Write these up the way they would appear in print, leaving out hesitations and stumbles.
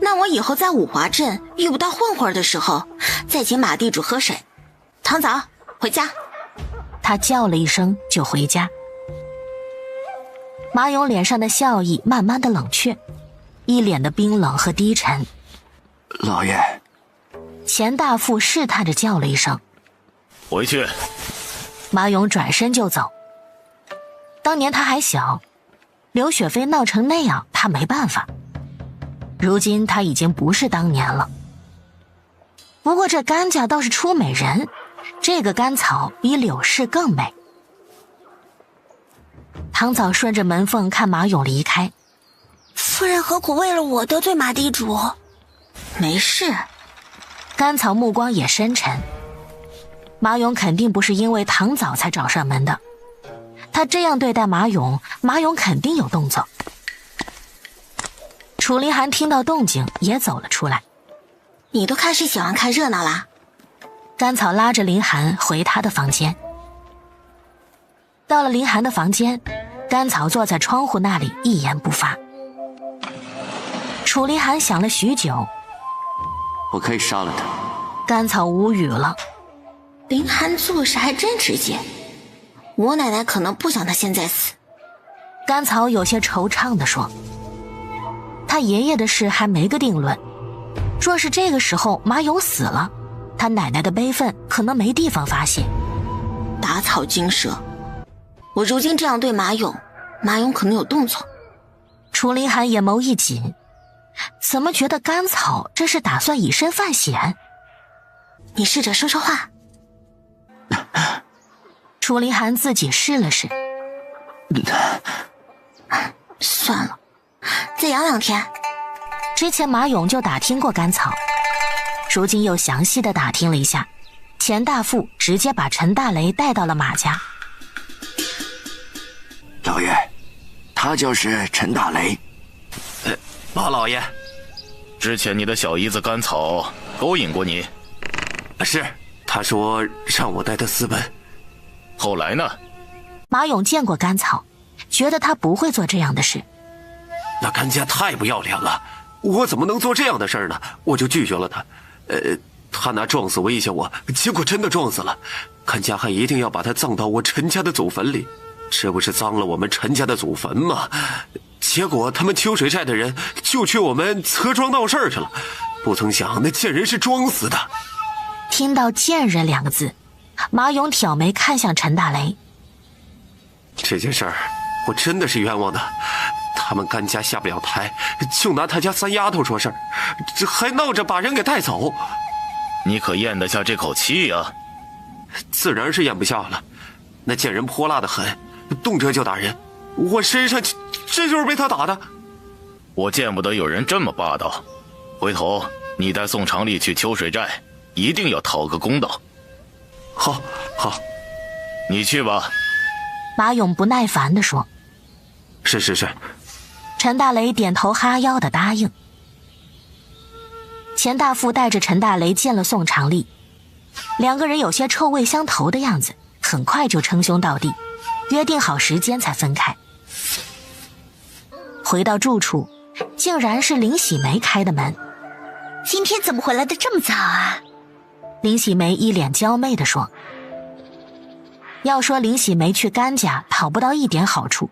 那我以后在五华镇遇不到混混的时候，再请马地主喝水。唐早，回家。他叫了一声就回家。马勇脸上的笑意慢慢的冷却，一脸的冰冷和低沉。老爷。钱大富试探着叫了一声。回去。马勇转身就走。当年他还小，刘雪飞闹成那样，他没办法。如今他已经不是当年了。不过这甘家倒是出美人，这个甘草比柳氏更美。唐早顺着门缝看马勇离开。夫人何苦为了我得罪马地主？没事。甘草目光也深沉。马勇肯定不是因为唐早才找上门的，他这样对待马勇，马勇肯定有动作。楚林寒听到动静也走了出来。你都开始喜欢看热闹啦？甘草拉着林寒回他的房间。到了林寒的房间，甘草坐在窗户那里一言不发。楚林寒想了许久。我可以杀了他。甘草无语了。林寒做事还真直接，我奶奶可能不想他现在死。甘草有些惆怅地说，他爷爷的事还没个定论，若是这个时候马勇死了，他奶奶的悲愤可能没地方发泄。打草惊蛇，我如今这样对马勇，马勇可能有动作。楚林寒眼眸一紧，怎么觉得甘草这是打算以身犯险？你试着说说话。楚林寒自己试了试。算了，再养2天。之前马勇就打听过甘草，如今又详细的打听了一下，钱大富直接把陈大雷带到了马家。老爷，他就是陈大雷。马老爷，之前你的小姨子甘草勾引过你？是，他说让我带他私奔。后来呢？马勇见过甘草，觉得他不会做这样的事。那甘家太不要脸了，我怎么能做这样的事呢？我就拒绝了他。他拿撞死威胁我，结果真的撞死了。甘家还一定要把他葬到我陈家的祖坟里，这不是脏了我们陈家的祖坟吗？结果他们秋水寨的人就去我们侧庄闹事去了，不曾想那贱人是装死的。听到贱人2个字，马勇挑眉看向陈大雷。这件事儿我真的是冤枉的，他们甘家下不了台，就拿他家3丫头说事儿，这还闹着把人给带走。你可咽得下这口气啊？自然是咽不下了，那贱人泼辣得很，动辄就打人，我身上这就是被他打的。我见不得有人这么霸道，回头你带宋长丽去秋水寨，一定要讨个公道。好，你去吧。马勇不耐烦地说。是。陈大雷点头哈腰的答应。钱大富带着陈大雷见了宋长丽，2个人有些臭味相投的样子，很快就称兄道弟，约定好时间才分开。回到住处，竟然是林喜梅开的门。今天怎么回来的这么早啊？林喜梅一脸娇媚地说。要说林喜梅去甘家讨不到一点好处，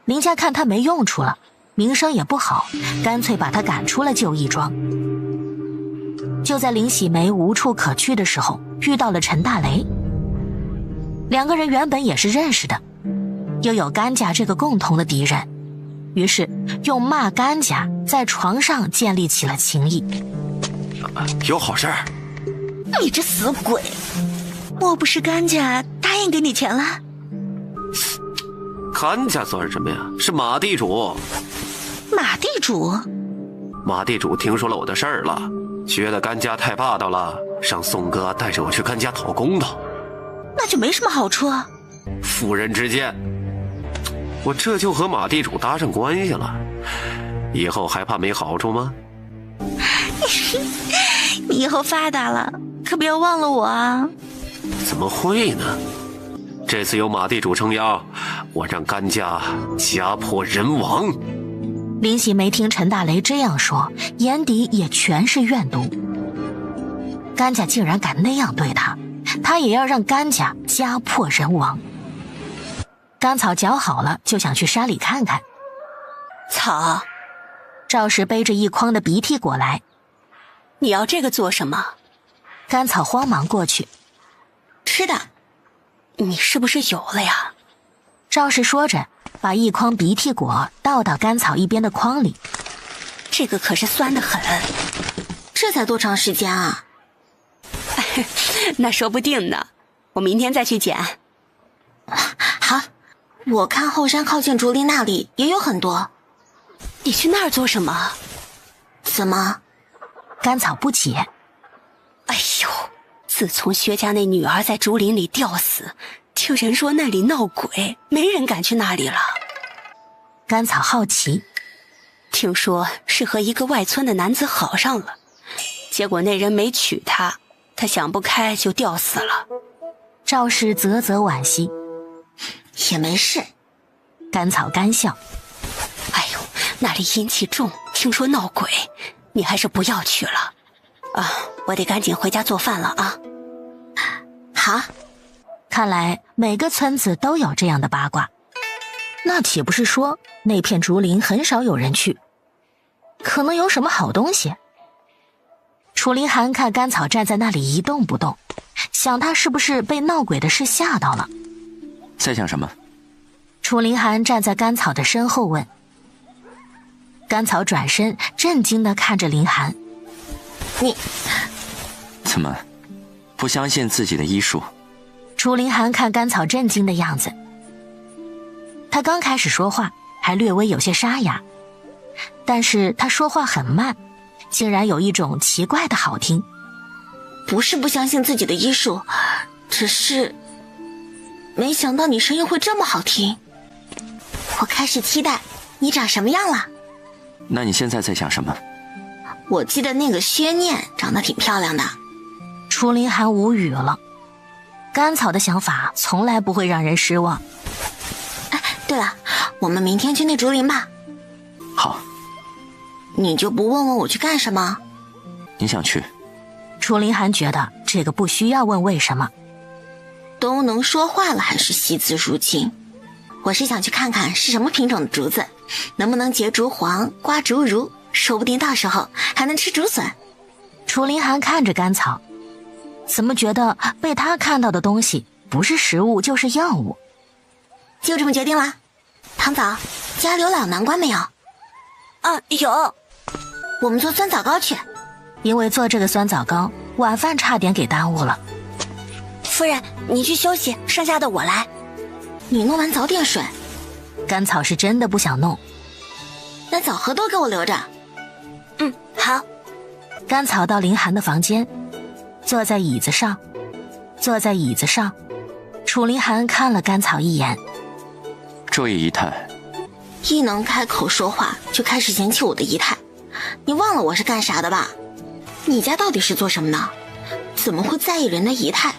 林家看她没用处了，名声也不好，干脆把她赶出了旧义庄。就在林喜梅无处可去的时候，遇到了陈大雷。2个人原本也是认识的，又有甘家这个共同的敌人，于是用骂甘家在床上建立起了情谊。有好事儿？你这死鬼，莫不是甘家答应给你钱了？甘家算什么呀？是马地主。马地主？马地主听说了我的事儿了，觉得甘家太霸道了，让宋哥带着我去甘家讨公道。那就没什么好处啊。妇人之见，我这就和马地主搭上关系了，以后还怕没好处吗？你以后发达了，可不要忘了我啊。怎么会呢？这次有马地主撑腰，我让甘家家破人亡。林喜梅听陈大雷这样说，眼底也全是怨毒。甘家竟然敢那样对他，他也要让甘家家破人亡。甘草嚼好了，就想去山里看看。草，赵氏背着一筐的鼻涕果来。你要这个做什么？甘草慌忙过去。吃的。你是不是有了呀？赵氏说着，把一筐鼻涕果倒到甘草一边的筐里。这个可是酸得很。这才多长时间啊？那说不定呢，我明天再去捡。好，我看后山靠近竹林那里也有很多。你去那儿做什么？怎么？甘草不解。哎呦，自从薛家那女儿在竹林里吊死，听人说那里闹鬼，没人敢去那里了。甘草好奇，听说是和一个外村的男子好上了，结果那人没娶她，她想不开就吊死了。赵氏啧啧惋惜。也没事。甘草干笑。哎呦，那里阴气重，听说闹鬼，你还是不要去了。啊，我得赶紧回家做饭了啊。好。看来每个村子都有这样的八卦。那岂不是说那片竹林很少有人去？可能有什么好东西。楚林寒看甘草站在那里一动不动，想他是不是被闹鬼的事吓到了。在想什么？楚林寒站在甘草的身后问。甘草转身震惊地看着林寒。你怎么不相信自己的医术？楚林寒看甘草震惊的样子，他刚开始说话还略微有些沙哑，但是他说话很慢，竟然有一种奇怪的好听。不是不相信自己的医术，只是没想到你声音会这么好听。我开始期待你长什么样了。那你现在在想什么？我记得那个薛念长得挺漂亮的。楚林寒无语了。甘草的想法从来不会让人失望。哎，对了，我们明天去那竹林吧。好。你就不问问我去干什么？你想去？楚林寒觉得这个不需要问为什么。都能说话了还是惜字如金。我是想去看看是什么品种的竹子，能不能结竹黄、刮竹茹，说不定到时候还能吃竹笋。楚林寒看着甘草，怎么觉得被他看到的东西不是食物就是药物？就这么决定了。唐枣，家里有老南瓜没有？啊，有。我们做酸枣糕去。因为做这个酸枣糕，晚饭差点给耽误了。夫人，你去休息，剩下的我来。你弄完早点睡。甘草是真的不想弄。那枣核都给我留着。嗯，好。甘草到林寒的房间，坐在椅子上。楚林寒看了甘草一眼。这一仪态，一能开口说话就开始嫌弃我的仪态。你忘了我是干啥的吧？你家到底是做什么的？怎么会在意人的仪态？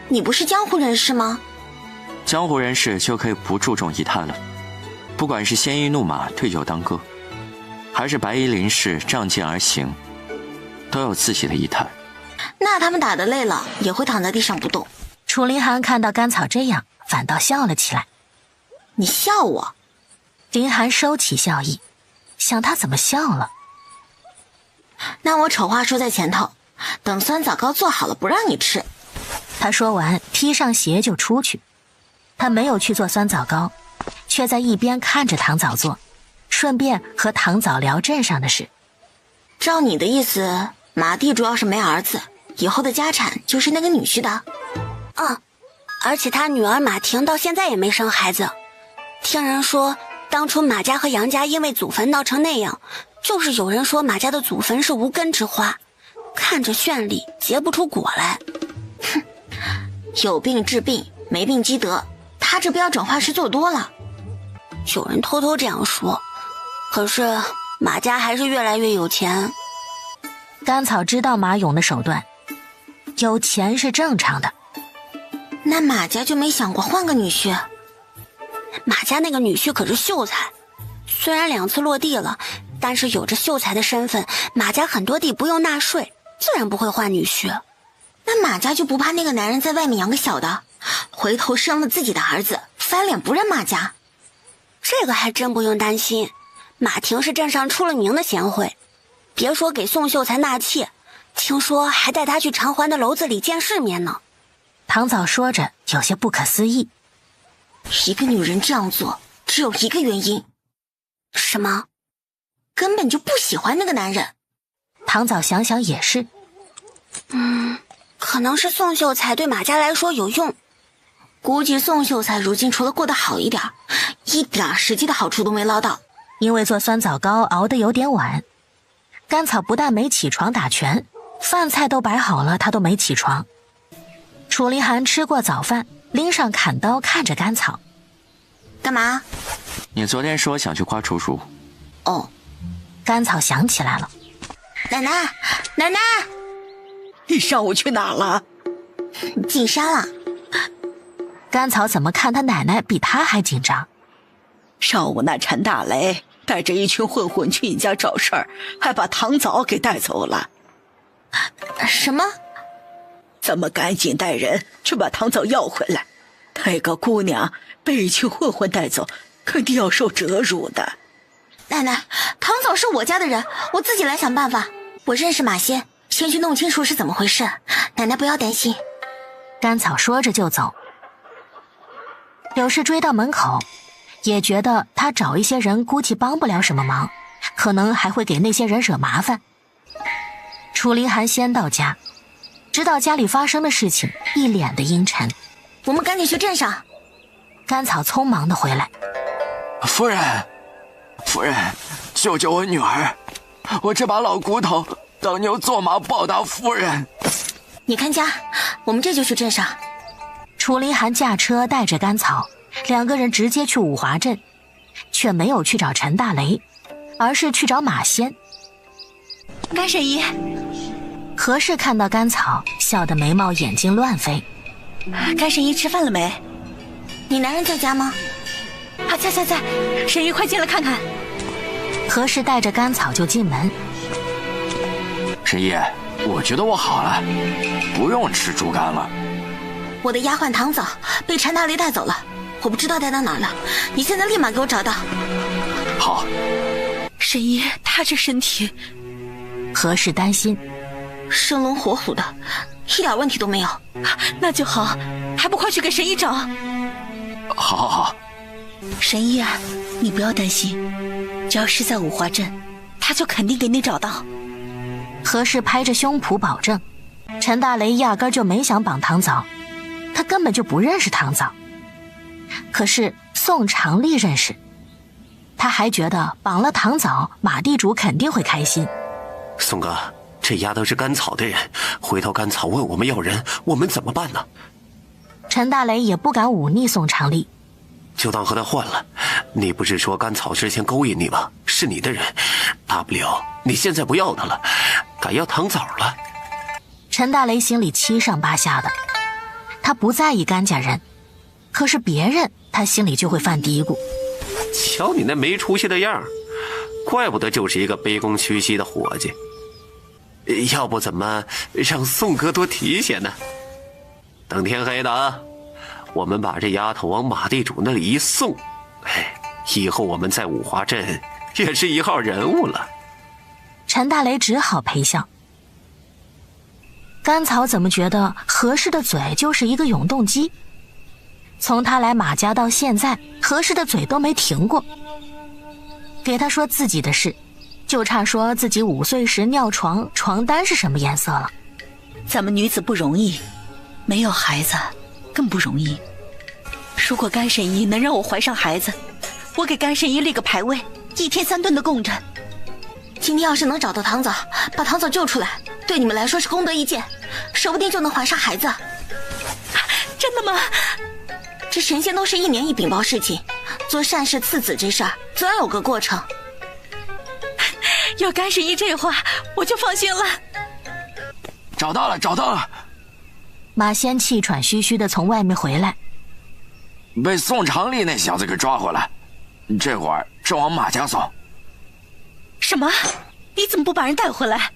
你不是江湖人士吗？江湖人士就可以不注重仪态了。不管是鲜衣怒马对酒当歌，还是白衣林氏仗剑而行，都有自己的仪态。那他们打得累了也会躺在地上不动。楚林寒看到甘草这样，反倒笑了起来。你笑我？林寒收起笑意，想他怎么笑了。那我丑话说在前头，等酸枣糕做好了不让你吃。他说完踢上鞋就出去。他没有去做酸枣糕，却在一边看着唐枣做，顺便和唐枣聊镇上的事。照你的意思，马地主要是没儿子，以后的家产就是那个女婿的。而且他女儿马婷到现在也没生孩子。听人说当初马家和杨家因为祖坟闹成那样，就是有人说马家的祖坟是无根之花，看着绚丽，结不出果来。哼，有病治病，没病积德，他这标准话是做多了。有人偷偷这样说，可是马家还是越来越有钱。甘草知道马勇的手段，有钱是正常的。那马家就没想过换个女婿？马家那个女婿可是秀才，虽然2次落地了，但是有着秀才的身份，马家很多地不用纳税，自然不会换女婿。那马家就不怕那个男人在外面养个小的，回头生了自己的儿子，翻脸不认马家？这个还真不用担心，马婷是镇上出了名的贤惠，别说给宋秀才纳妾，听说还带他去偿还的楼子里见世面呢。唐早说着有些不可思议。一个女人这样做只有一个原因。什么？根本就不喜欢那个男人。唐早想想也是。可能是宋秀才对马家来说有用。估计宋秀才如今除了过得好一点，一点实际的好处都没捞到。因为做酸枣糕熬得有点晚，甘草不但没起床打拳，饭菜都摆好了，他都没起床。楚林寒吃过早饭，拎上砍刀看着甘草。干嘛？你昨天说想去刮竹鼠。哦，甘草想起来了。奶奶，奶奶，你上午去哪了？进山了。甘草怎么看他奶奶比他还紧张？上午那陈大雷带着一群混混去你家找事儿，还把唐早给带走了。什么？咱们赶紧带人去把唐早要回来。那个姑娘被一群混混带走，肯定要受折辱的。奶奶，唐早是我家的人，我自己来想办法。我认识马仙，先去弄清楚是怎么回事。奶奶不要担心。甘草说着就走。柳氏追到门口，也觉得他找一些人估计帮不了什么忙，可能还会给那些人惹麻烦。楚林寒先到家，知道家里发生的事情，一脸的阴沉。我们赶紧去镇上。甘草匆忙的回来。夫人，夫人，救救我女儿！我这把老骨头当牛做马报答夫人。你看家，我们这就去镇上。楚林寒驾车带着甘草，2个人直接去五华镇，却没有去找陈大雷，而是去找马仙。甘婶姨，何氏看到甘草，笑得眉毛眼睛乱飞。甘婶姨吃饭了没？你男人在家吗？啊，在，婶姨快进来看看。何氏带着甘草就进门。神医，我觉得我好了，不用吃猪肝了。我的丫鬟唐早被陈大雷带走了，我不知道带到哪儿了，你现在立马给我找到。好。婶姨，她这身体……何氏担心。生龙活虎的，一点问题都没有。那就好，还不快去给神医找？好。神医啊，你不要担心，只要是在五华镇，他就肯定给你找到。何氏拍着胸脯保证，陈大雷压根就没想绑唐早，他根本就不认识唐早。可是宋长丽认识，他还觉得绑了唐早，马地主肯定会开心。宋哥，这丫头是甘草的人，回头甘草问我们要人，我们怎么办呢？陈大雷也不敢忤逆宋长丽，就当和他换了。你不是说甘草之前勾引你吗？是你的人，大不了你现在不要他了，改要唐枣了。陈大雷心里七上八下的，他不在意甘家人，可是别人他心里就会犯嘀咕。瞧你那没出息的样儿，怪不得就是一个卑躬屈膝的伙计。要不怎么让宋哥多提些呢？等天黑的啊，我们把这丫头往马地主那里一送，以后我们在五华镇也是一号人物了。陈大雷只好陪笑。甘草怎么觉得何氏的嘴就是一个永动机？从他来马家到现在，何氏的嘴都没停过。给他说自己的事，就差说自己5岁时尿床，床单是什么颜色了。咱们女子不容易，没有孩子更不容易。如果甘婶姨能让我怀上孩子，我给甘婶姨立个牌位，1天3顿的供着。今天要是能找到唐早，把唐早救出来，对你们来说是功德一件，说不定就能怀上孩子。真的吗？这神仙都是1年1禀报事情，做善事赐子这事儿总要有个过程。有甘婶姨这话，我就放心了。找到了！马仙气喘吁吁地从外面回来，被宋长丽那小子给抓回来，这会儿是往马家送。什么？你怎么不把人带回来？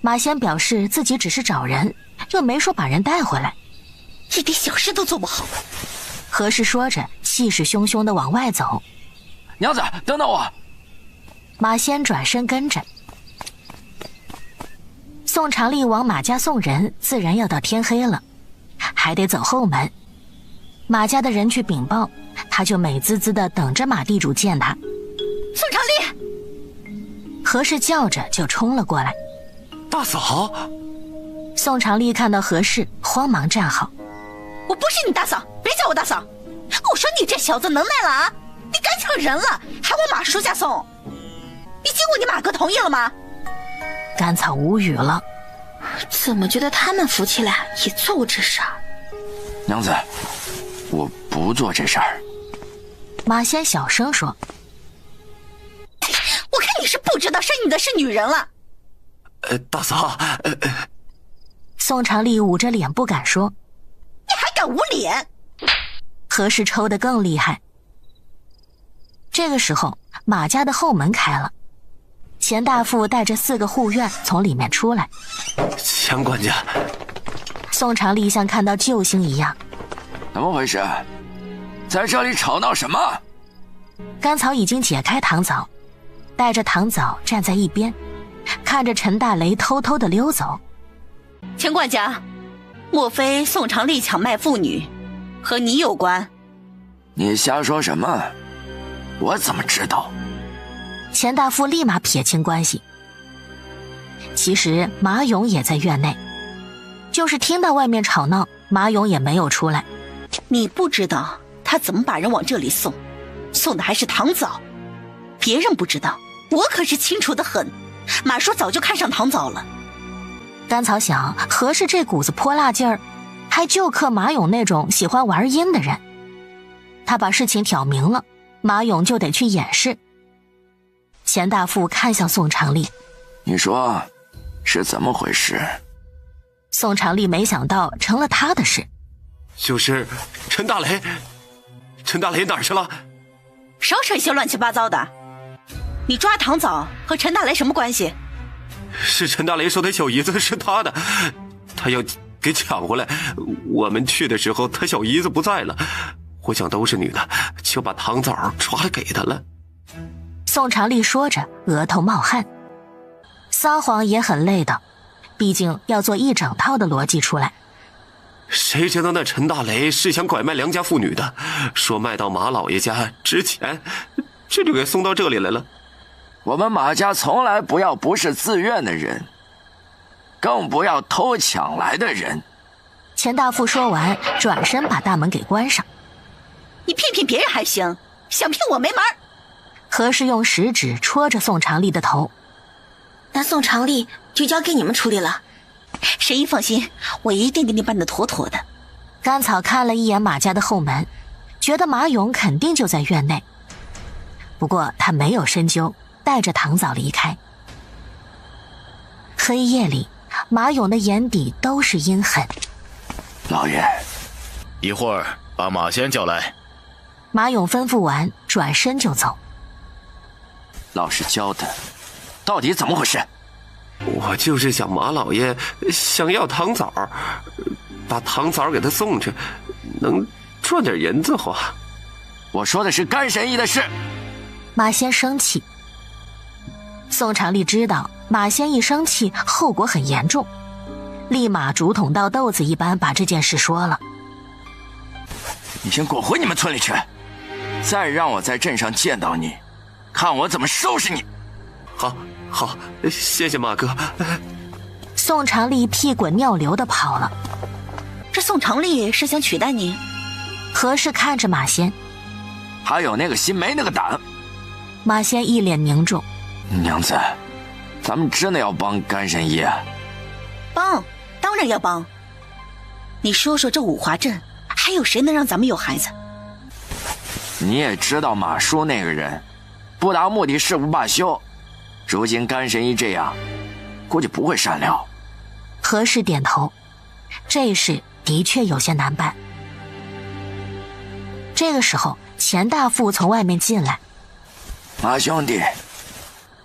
马仙表示自己只是找人，又没说把人带回来，一点小事都做不好。何氏说着，气势汹汹地往外走。娘子，等等我！马仙转身跟着。宋长丽往马家送人，自然要到天黑了，还得走后门。马家的人去禀报，他就美滋滋地等着马地主见他。宋长丽！何氏叫着就冲了过来。大嫂！宋长丽看到何氏，慌忙站好。我不是你大嫂，别叫我大嫂！我说你这小子能耐了啊！你敢抢人了，还往马叔家送？你经过你马哥同意了吗？甘草无语了。怎么觉得他们夫妻俩也做过这事儿？娘子，我不做这事儿。马仙小声说。我看你是不知道生你的是女人了。大嫂，宋长丽捂着脸不敢说。你还敢捂脸？何氏抽得更厉害。这个时候，马家的后门开了，钱大富带着4个护院从里面出来。钱管家。宋长丽像看到救星一样。怎么回事？在这里吵闹什么？甘草已经解开糖枣，带着糖枣站在一边，看着陈大雷偷偷地溜走。钱管家，莫非宋长丽抢卖妇女和你有关？你瞎说什么？我怎么知道？钱大富立马撇清关系。其实马勇也在院内，就是听到外面吵闹，马勇也没有出来。你不知道他怎么把人往这里送，送的还是糖枣。别人不知道，我可是清楚得很。马叔早就看上糖枣了。甘草想，何氏这股子泼辣劲儿，还就克马勇那种喜欢玩阴的人。他把事情挑明了，马勇就得去掩饰。钱大富看向宋长丽，你说是怎么回事？宋长丽没想到成了他的事。就是陈大雷。陈大雷哪儿去了？少扯一些乱七八糟的。你抓糖枣和陈大雷什么关系？是陈大雷说他小姨子是他的，他要给抢回来。我们去的时候他小姨子不在了，我想都是女的，就把糖枣抓来给他了。宋长丽说着额头冒汗，撒谎也很累的，毕竟要做一整套的逻辑出来。谁知道那陈大雷是想拐卖良家妇女的，说卖到马老爷家值钱，这就给送到这里来了。我们马家从来不要不是自愿的人，更不要偷抢来的人。钱大富说完，转身把大门给关上。你骗骗别人还行，想骗我没门。何氏用食指戳着宋长丽的头。那宋长丽就交给你们处理了。神医放心，我一定给你办得妥妥的。甘草看了一眼马家的后门，觉得马勇肯定就在院内，不过他没有深究，带着糖枣离开。黑夜里，马勇的眼底都是阴狠。老爷，一会儿把马仙叫来。马勇吩咐完，转身就走。老实交代，到底怎么回事？我就是想马老爷想要糖枣，把糖枣给他送去，能赚点银子花。我说的是甘神医的事。马仙生气。宋长丽知道马仙一生气后果很严重，立马竹筒倒豆子一般把这件事说了。你先滚回你们村里去，再让我在镇上见到你，看我怎么收拾你。好，谢谢马哥。宋长丽屁滚尿流地跑了。这宋长丽是想取代你？何氏看着马仙，还有那个心没那个胆。马仙一脸凝重。娘子，咱们真的要帮甘神医啊？帮，当然要帮。你说说这五华镇还有谁能让咱们有孩子？你也知道马叔那个人不达目的誓不罢休，如今甘神医这样，估计不会善了。何氏点头，这事的确有些难办。这个时候，钱大富从外面进来。马兄弟，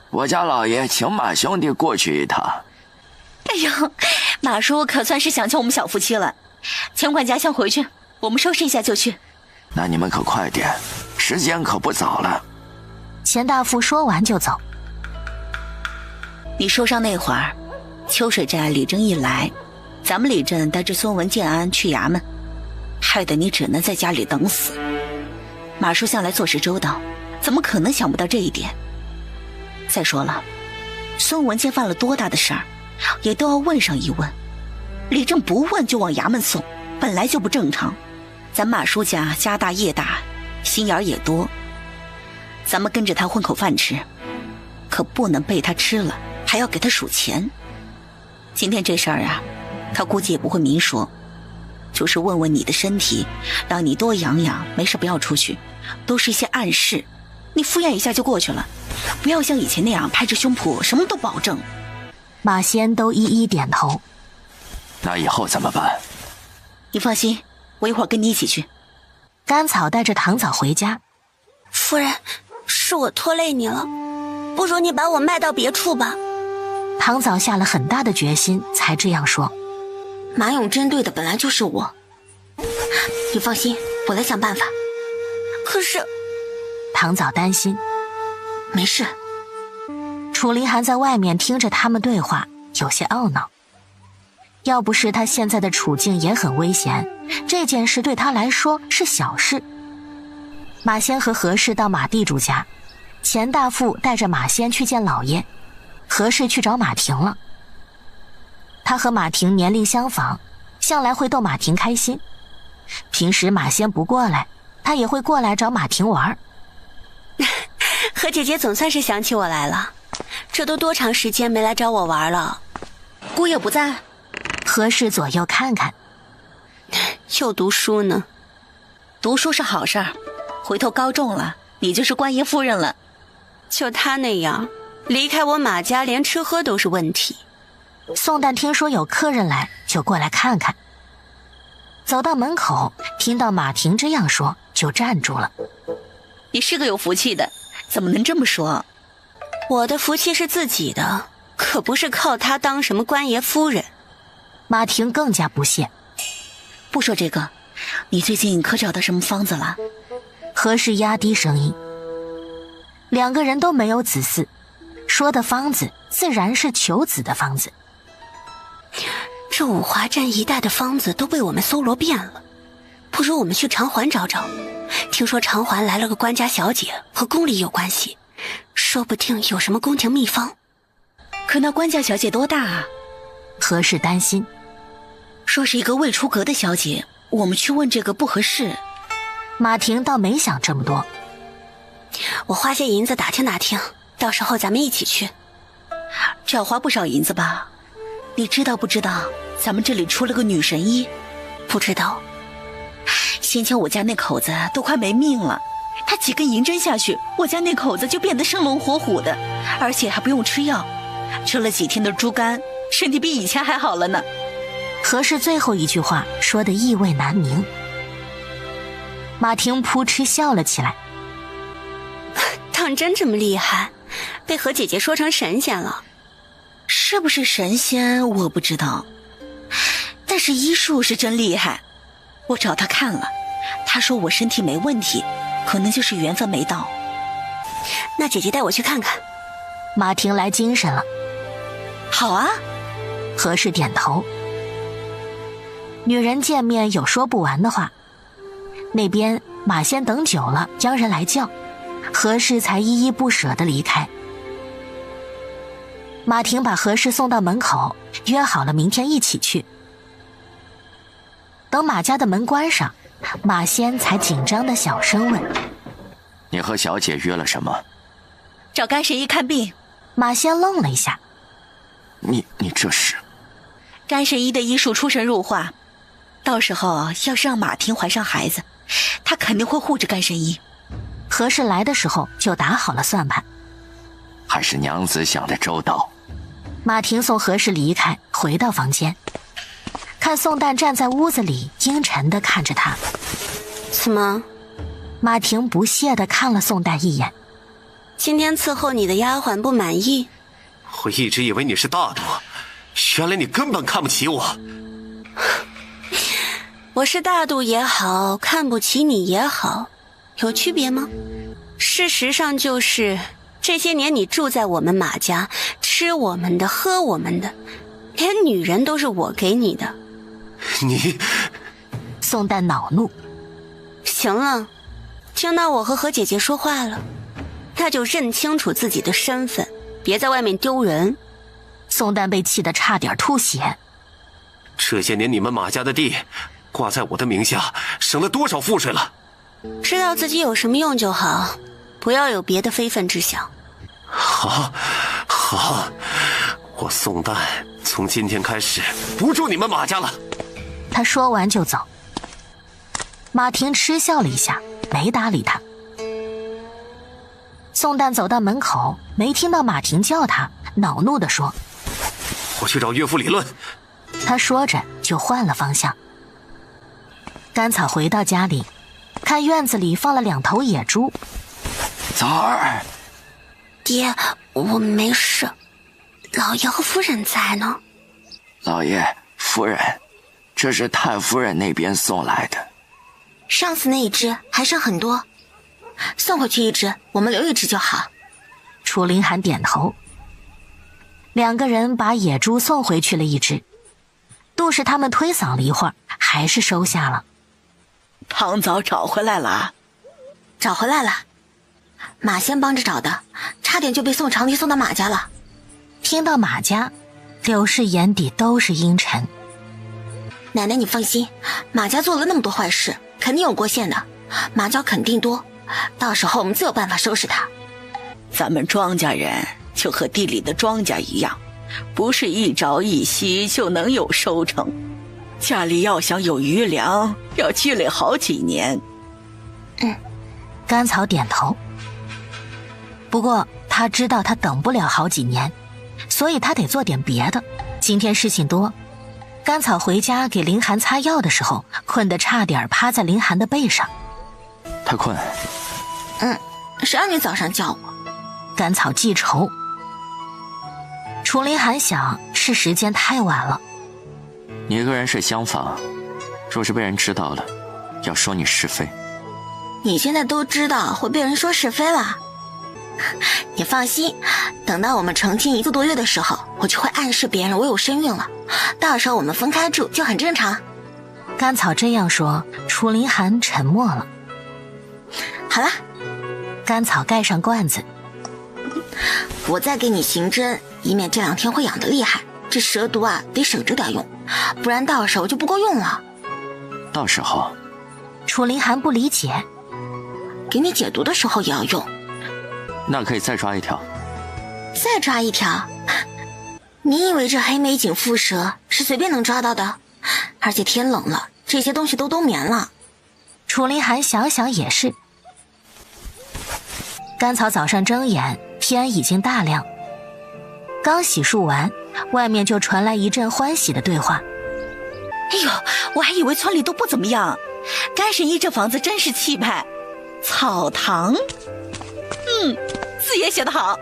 我家老爷请马兄弟过去一趟。哎呦，马叔可算是想起我们小夫妻了。钱管家先回去，我们收拾一下就去。那你们可快点，时间可不早了。钱大富说完就走。你受伤那会儿，秋水寨李正一来，咱们李镇带着孙文建安去衙门，害得你只能在家里等死。马叔向来做事周到，怎么可能想不到这一点？再说了，孙文建犯了多大的事儿，也都要问上一问。李正不问就往衙门送，本来就不正常。咱马叔家家大业大，心眼也多，咱们跟着他混口饭吃，可不能被他吃了还要给他数钱。今天这事儿啊，他估计也不会明说，就是问问你的身体，让你多养养，没事不要出去，都是一些暗示，你敷衍一下就过去了，不要像以前那样拍着胸脯什么都保证。马仙都一一点头。那以后怎么办？你放心，我一会儿跟你一起去。甘草带着糖枣回家。夫人，是我拖累你了，不如你把我卖到别处吧。糖枣下了很大的决心才这样说。马勇针对的本来就是我，你放心，我来想办法。可是糖枣担心。没事。楚林还在外面听着他们对话，有些懊恼。要不是他现在的处境也很危险，这件事对他来说是小事。马仙和何氏到马地主家，钱大富带着马仙去见老爷，何氏去找马婷了。他和马婷年龄相仿，向来会逗马婷开心。平时马仙不过来，他也会过来找马婷玩。何姐姐总算是想起我来了，这都多长时间没来找我玩了？姑爷不在。何氏左右看看。又读书呢？读书是好事儿，回头高中了，你就是官爷夫人了。就他那样，离开我马家连吃喝都是问题。宋旦听说有客人来，就过来看看。走到门口，听到马婷这样说，就站住了。你是个有福气的，怎么能这么说？我的福气是自己的，可不是靠他当什么官爷夫人。马婷更加不屑。不说这个，你最近可找到什么方子了？何氏压低声音。两个人都没有子嗣，说的方子自然是求子的方子。这五华镇一带的方子都被我们搜罗遍了，不如我们去长环找找。听说长环来了个官家小姐，和宫里有关系，说不定有什么宫廷秘方。可那官家小姐多大啊？何氏担心。说是一个未出阁的小姐，我们去问这个不合适。马婷倒没想这么多。我花些银子打听打听，到时候咱们一起去。这要花不少银子吧？你知道不知道咱们这里出了个女神医？不知道。先前我家那口子都快没命了，他几根银针下去，我家那口子就变得生龙活虎的，而且还不用吃药，吃了几天的猪肝，身体比以前还好了呢。何氏最后一句话说的意味难明。马婷扑哧笑了起来。当真这么厉害，被何姐姐说成神仙了。是不是神仙我不知道，但是医术是真厉害。我找他看了，他说我身体没问题，可能就是缘分没到。那姐姐带我去看看。马婷来精神了。好啊。何氏点头。女人见面有说不完的话。那边马仙等久了，将人来叫，何氏才依依不舍地离开。马婷把何氏送到门口，约好了明天一起去。等马家的门关上，马仙才紧张地小声问：你和小姐约了什么？找干神医看病。马仙愣了一下。你这是？干神医的医术出神入化，到时候要是让马婷怀上孩子，他肯定会护着干神医。何氏来的时候就打好了算盘。还是娘子想得周到。马婷送何氏离开，回到房间，看宋旦站在屋子里，阴沉地看着他。怎么，马婷不屑地看了宋代一眼。今天伺候你的丫鬟不满意？我一直以为你是大度，原来你根本看不起我。我是大度也好，看不起你也好，有区别吗？事实上就是这些年你住在我们马家，吃我们的，喝我们的，连女人都是我给你的。你……宋代恼怒。行了，听到我和何姐姐说话了，那就认清楚自己的身份，别在外面丢人。宋旦被气得差点吐血。这些年你们马家的地挂在我的名下，省了多少赋税了？知道自己有什么用就好，不要有别的非分之想。好，我宋旦从今天开始不住你们马家了。他说完就走。马婷嗤笑了一下，没搭理他。宋旦走到门口，没听到马婷叫他，恼怒地说：“我去找岳父理论。”他说着就换了方向。甘草回到家里，看院子里放了2头野猪。枣儿，爹，我没事，老爷和夫人在呢。老爷夫人，这是太夫人那边送来的。上次那一只还剩很多，送回去一只，我们留一只就好。楚凌寒点头。2个人把野猪送回去了一只。杜氏他们推搡了一会儿，还是收下了。糖枣找回来了？找回来了，马先帮着找的，差点就被宋长帝送到马家了。听到马家，柳氏眼底都是阴沉。奶奶你放心，马家做了那么多坏事，肯定有过线的，马脚肯定多，到时候我们自有办法收拾他。咱们庄稼人就和地里的庄稼一样，不是一朝一夕就能有收成，家里要想有余粮，要积累好几年。甘草点头。不过他知道他等不了好几年，所以他得做点别的。今天事情多，甘草回家给林寒擦药的时候，困得差点趴在林寒的背上。太困。谁让你早上叫我？甘草记仇。楚林寒想，是时间太晚了。你一个人睡厢房，若是被人知道了，要说你是非。你现在都知道会被人说是非了。你放心，等到我们成亲1个多月的时候，我就会暗示别人我有身孕了，到时候我们分开住就很正常。甘草这样说，楚林寒沉默了。好了，甘草盖上罐子。我再给你行针，以免这2天会痒得厉害。这蛇毒啊，得省着点用，不然到时候就不够用了。到时候，楚林寒不理解，给你解毒的时候也要用。那可以再抓1条。再抓1条？你以为这黑眉锦蝮蛇是随便能抓到的？而且天冷了，这些东西都冬眠了。楚林寒想想也是。甘草早上睁眼，天已经大亮。刚洗漱完，外面就传来一阵欢喜的对话。哎呦，我还以为村里都不怎么样，甘神医这房子真是气派。草堂，字也写得好。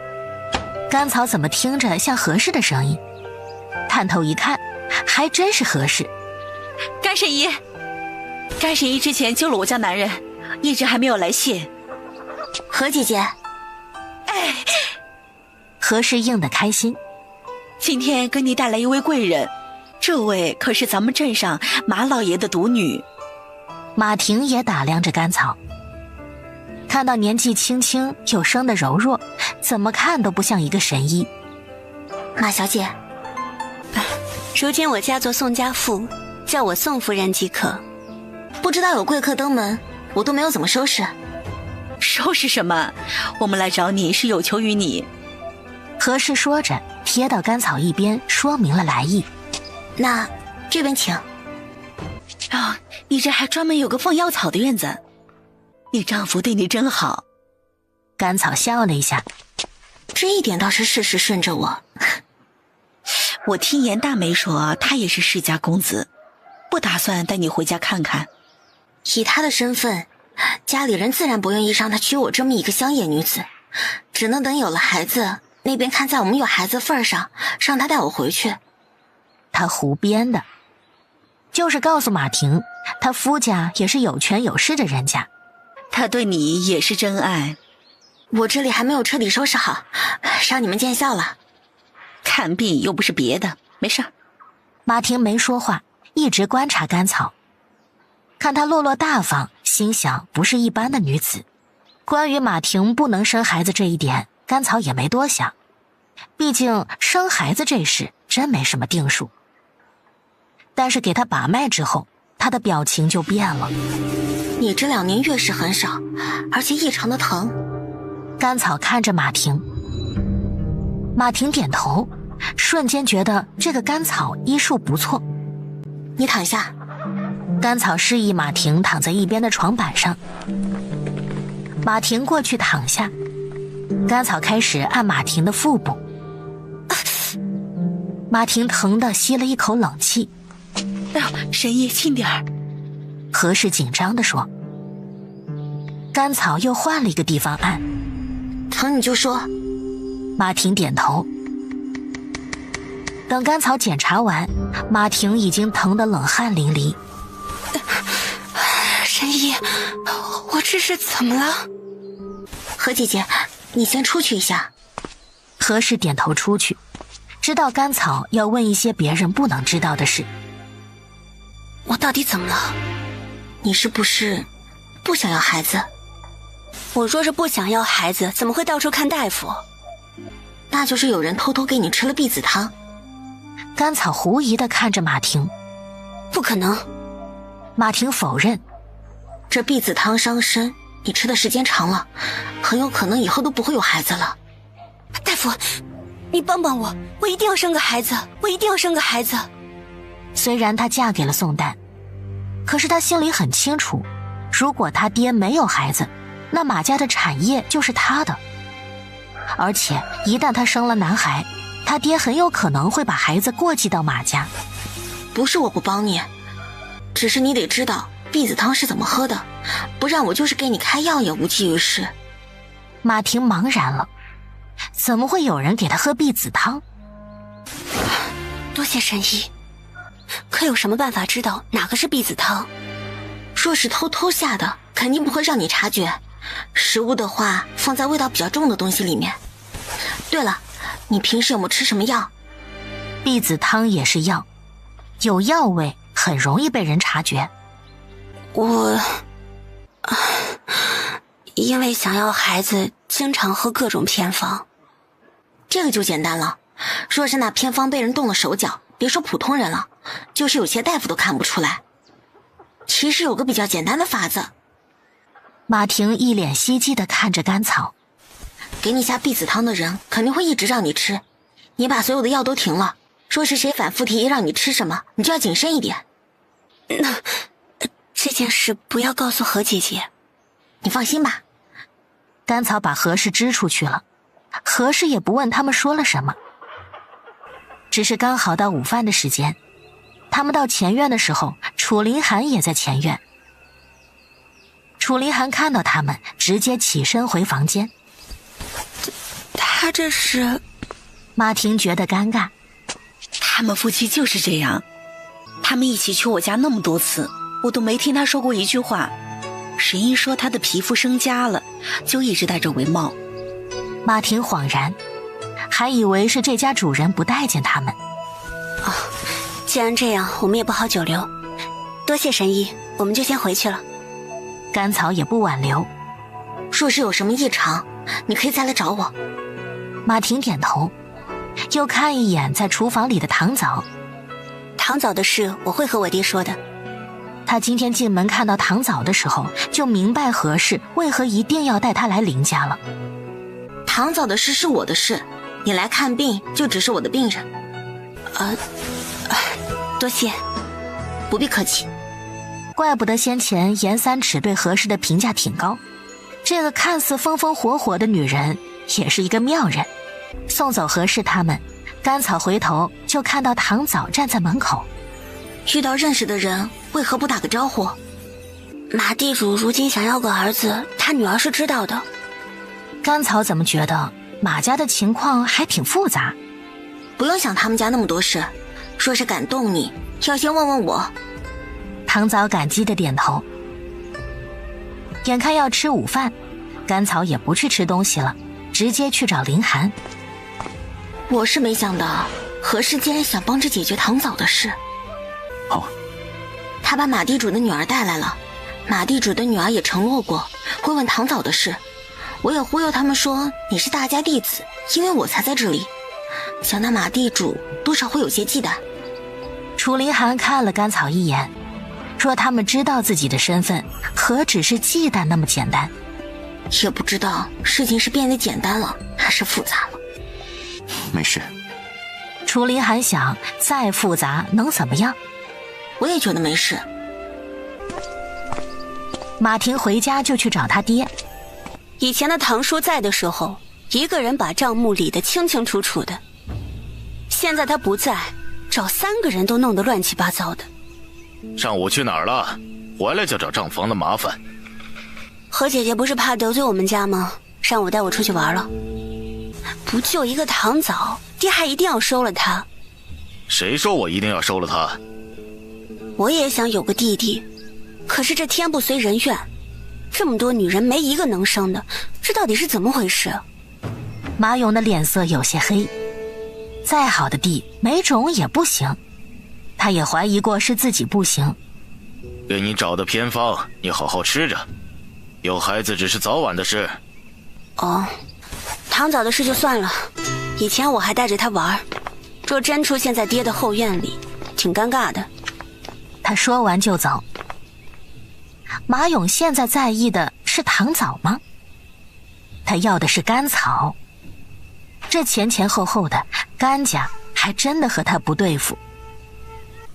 甘草怎么听着像何氏的声音？探头一看，还真是何氏。甘神医，甘神医之前救了我家男人，一直还没有来谢。何姐姐，哎，何氏应得开心。今天给你带来一位贵人，这位可是咱们镇上马老爷的独女。马婷也打量着甘草，看到年纪轻轻又生得柔弱，怎么看都不像一个神医。马小姐，如今我嫁作宋家妇，叫我宋夫人即可。不知道有贵客登门，我都没有怎么收拾。收拾什么？我们来找你是有求于你。何氏说着，贴到甘草一边，说明了来意。那这边请。你这还专门有个放药草的院子，你丈夫对你真好。甘草笑了一下，这一点倒是事事顺着我。我听严大梅说，他也是世家公子，不打算带你回家看看。以他的身份，家里人自然不愿意让他娶我这么一个乡野女子，只能等有了孩子，那边看在我们有孩子份上，让他带我回去。他胡编的，就是告诉马婷，他夫家也是有权有势的人家，他对你也是真爱。我这里还没有彻底收拾好，让你们见笑了。看病又不是别的，没事。马婷没说话，一直观察甘草，看她落落大方，心想不是一般的女子。关于马婷不能生孩子这一点，甘草也没多想，毕竟生孩子这事真没什么定数。但是给她把脉之后，她的表情就变了。你这2年月事很少，而且异常的疼。甘草看着马婷，马婷点头，瞬间觉得这个甘草医术不错。你躺下。甘草示意马婷躺在一边的床板上，马婷过去躺下，甘草开始按马婷的腹部。马婷疼得吸了一口冷气。哎呦，神医轻点儿。何氏紧张地说。甘草又换了一个地方按。疼你就说。马婷点头。等甘草检查完，马婷已经疼得冷汗淋漓。神医，我这是怎么了？何姐姐，你先出去一下。何氏点头出去，知道甘草要问一些别人不能知道的事。我到底怎么了？你是不是不想要孩子？我若是不想要孩子，怎么会到处看大夫？那就是有人偷偷给你吃了避子汤。甘草狐疑地看着马婷。不可能。马婷否认。这避子汤伤身，你吃的时间长了，很有可能以后都不会有孩子了。大夫，你帮帮我，我一定要生个孩子，我一定要生个孩子。虽然她嫁给了宋丹，可是她心里很清楚，如果她爹没有孩子，那马家的产业就是他的。而且一旦她生了男孩，她爹很有可能会把孩子过继到马家。不是我不帮你，只是你得知道避子汤是怎么喝的，不然我就是给你开药也无济于事。马婷茫然了，怎么会有人给她喝避子汤？多谢神医，可有什么办法知道哪个是避子汤？若是偷偷下的，肯定不会让你察觉。食物的话，放在味道比较重的东西里面。对了，你平时有没有吃什么药？避子汤也是药，有药味很容易被人察觉。我因为想要孩子，经常喝各种偏方。这个就简单了，若是那偏方被人动了手脚，别说普通人了，就是有些大夫都看不出来。其实有个比较简单的法子。马婷一脸希冀地看着甘草。给你下避子汤的人肯定会一直让你吃，你把所有的药都停了，若是谁反复提议让你吃什么，你就要谨慎一点。那这件事不要告诉何姐姐。你放心吧。甘草把何氏支出去了，何氏也不问他们说了什么。只是刚好到午饭的时间，他们到前院的时候，楚凌寒也在前院。楚凌寒看到他们，直接起身回房间。他这是……马婷觉得尴尬。他们夫妻就是这样，他们一起去我家那么多次，我都没听他说过一句话。神医说他的皮肤生痂了，就一直戴着围帽。马婷恍然，还以为是这家主人不待见他们。既然这样，我们也不好久留。多谢神医，我们就先回去了。甘草也不挽留。若是有什么异常，你可以再来找我。马婷点头，又看一眼在厨房里的糖枣。糖枣的事我会和我爹说的。他今天进门看到糖枣的时候，就明白何氏为何一定要带他来林家了。糖枣的事是我的事，你来看病就只是我的病人。多谢。不必客气。怪不得先前严三尺对何氏的评价挺高，这个看似风风火火的女人也是一个妙人。送走何氏他们，甘草回头就看到糖枣站在门口。遇到认识的人为何不打个招呼？马地主如今想要个儿子，他女儿是知道的。甘草怎么觉得马家的情况还挺复杂？不用想他们家那么多事，说是感动你，要先问问我。唐早感激的点头。眼看要吃午饭，甘草也不去吃东西了，直接去找林寒。我是没想到何世坚想帮着解决唐早的事。他把马地主的女儿带来了，马地主的女儿也承诺过会问唐早的事。我也忽悠他们说你是大家弟子，因为我才在这里。想那马地主多少会有些忌惮。楚林寒看了甘草一眼，说他们知道自己的身份，何止是忌惮那么简单。也不知道事情是变得简单了还是复杂了。没事。楚林寒想，再复杂能怎么样？我也觉得没事。马婷回家就去找他爹。以前的堂叔在的时候，一个人把账目理得清清楚楚的。现在他不在，找3个人都弄得乱七八糟的。上午去哪儿了？回来就找账房的麻烦。何姐姐不是怕得罪我们家吗？上午带我出去玩了。不就一个唐早，爹还一定要收了他？谁说我一定要收了他？我也想有个弟弟，可是这天不随人愿。这么多女人没一个能生的，这到底是怎么回事？马勇的脸色有些黑，再好的地没种也不行，他也怀疑过是自己不行。给你找的偏方，你好好吃着，有孩子只是早晚的事。哦，唐早的事就算了，以前我还带着他玩，若真出现在爹的后院里，挺尴尬的。他说完就走。马勇现在在意的是唐早吗？他要的是甘草。这前前后后的，甘家还真的和他不对付。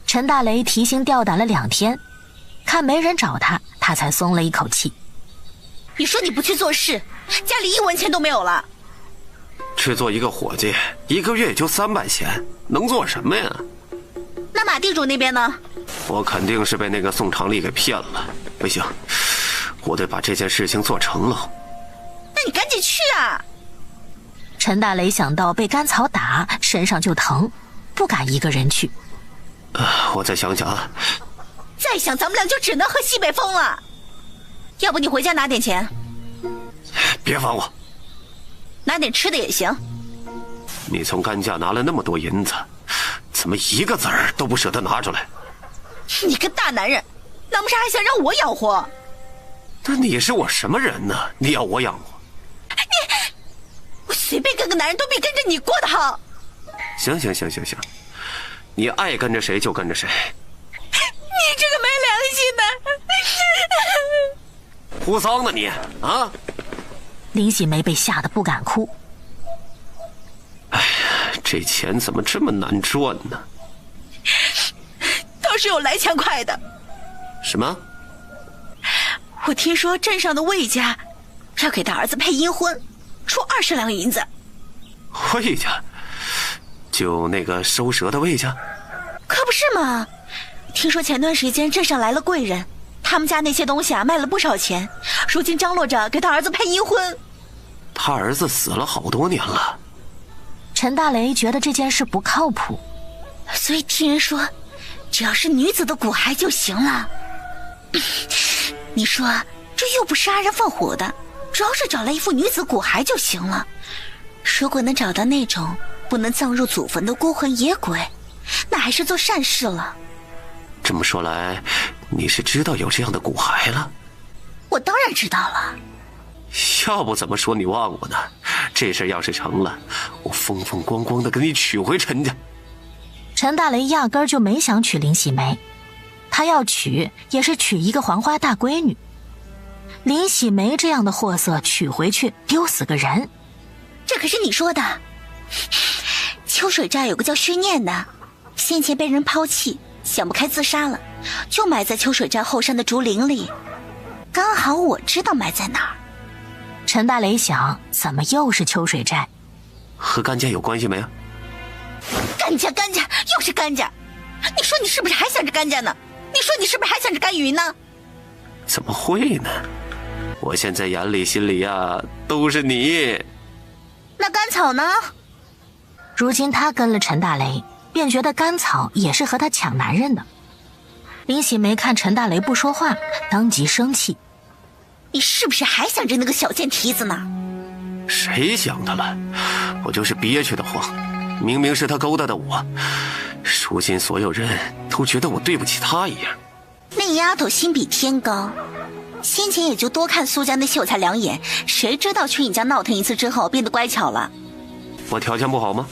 陈大雷提心吊胆了2天，看没人找他，他才松了一口气。你说你不去做事，家里1文钱都没有了。只做一个伙计，1个月也就300钱，能做什么呀？那马地主那边呢？我肯定是被那个宋长丽给骗了。不行，我得把这件事情做成了。那你赶紧去啊！陈大雷想到被甘草打，身上就疼，不敢一个人去。我再想想啊。再想咱们俩就只能喝西北风了。要不你回家拿点钱。别烦我。拿点吃的也行。你从甘家拿了那么多银子，怎么1个子儿都不舍得拿出来？你个大男人，难不成还想让我养活？那你是我什么人呢？你要我养活？我随便跟个男人都比跟着你过得好。行，你爱跟着谁就跟着谁。你这个没良心的！哭丧呢你啊！林喜梅被吓得不敢哭。哎呀，这钱怎么这么难赚呢？倒是有来钱快的。什么？我听说镇上的魏家要给他儿子配阴婚，出20两银子。魏家？就那个收蛇的魏家？可不是嘛！听说前段时间镇上来了贵人，他们家那些东西卖了不少钱，如今张罗着给他儿子配阴婚。他儿子死了好多年了。陈大雷觉得这件事不靠谱，所以听人说只要是女子的骨骸就行了。你说这又不是杀人放火的，主要是找来一副女子骨骸就行了。如果能找到那种不能葬入祖坟的孤魂野鬼，那还是做善事了。这么说来，你是知道有这样的骨骸了？我当然知道了。要不怎么说你忘我呢？这事要是成了，我风风光光的给你娶回陈家。陈大雷压根儿就没想娶林喜梅，他要娶也是娶一个黄花大闺女。林喜梅这样的货色娶回去丢死个人。这可是你说的。秋水寨有个叫薛念的，先前被人抛弃，想不开自杀了，就埋在秋水寨后山的竹林里。刚好我知道埋在哪儿。陈大雷想，怎么又是秋水寨？和甘家有关系没有？甘家又是甘家，你说你是不是还想着甘家呢？你说你是不是还想着甘云呢？怎么会呢？我现在眼里心里呀都是你。那甘草呢？如今他跟了陈大雷，便觉得甘草也是和他抢男人的。林喜梅看陈大雷不说话，当即生气：“你是不是还想着那个小贱蹄子呢？”“谁想他了？我就是憋屈的慌。明明是他勾搭的我，如今所有人都觉得我对不起他一样。”那丫头心比天高，先前也就多看苏家那秀才两眼，谁知道去你家闹腾一次之后变得乖巧了。我条件不好吗？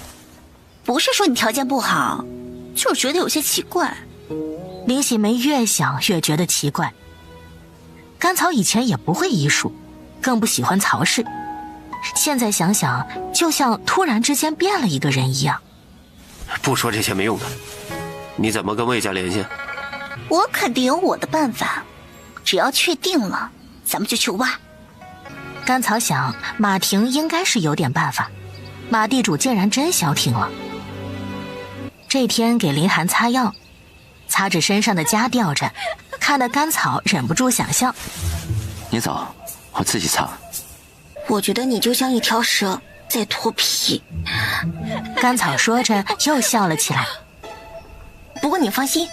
不是说你条件不好，就是觉得有些奇怪。林喜梅越想越觉得奇怪。甘草以前也不会医术，更不喜欢曹氏，现在想想就像突然之间变了一个人一样。不说这些没用的，你怎么跟魏家联系？我肯定有我的办法，只要确定了，咱们就去挖。甘草想，马婷应该是有点办法，马地主竟然真消停了。这天给林寒擦药，擦着身上的痂吊着，看得甘草忍不住想笑。你走，我自己擦。我觉得你就像一条蛇在脱皮。甘草说着又笑了起来。不过你放心，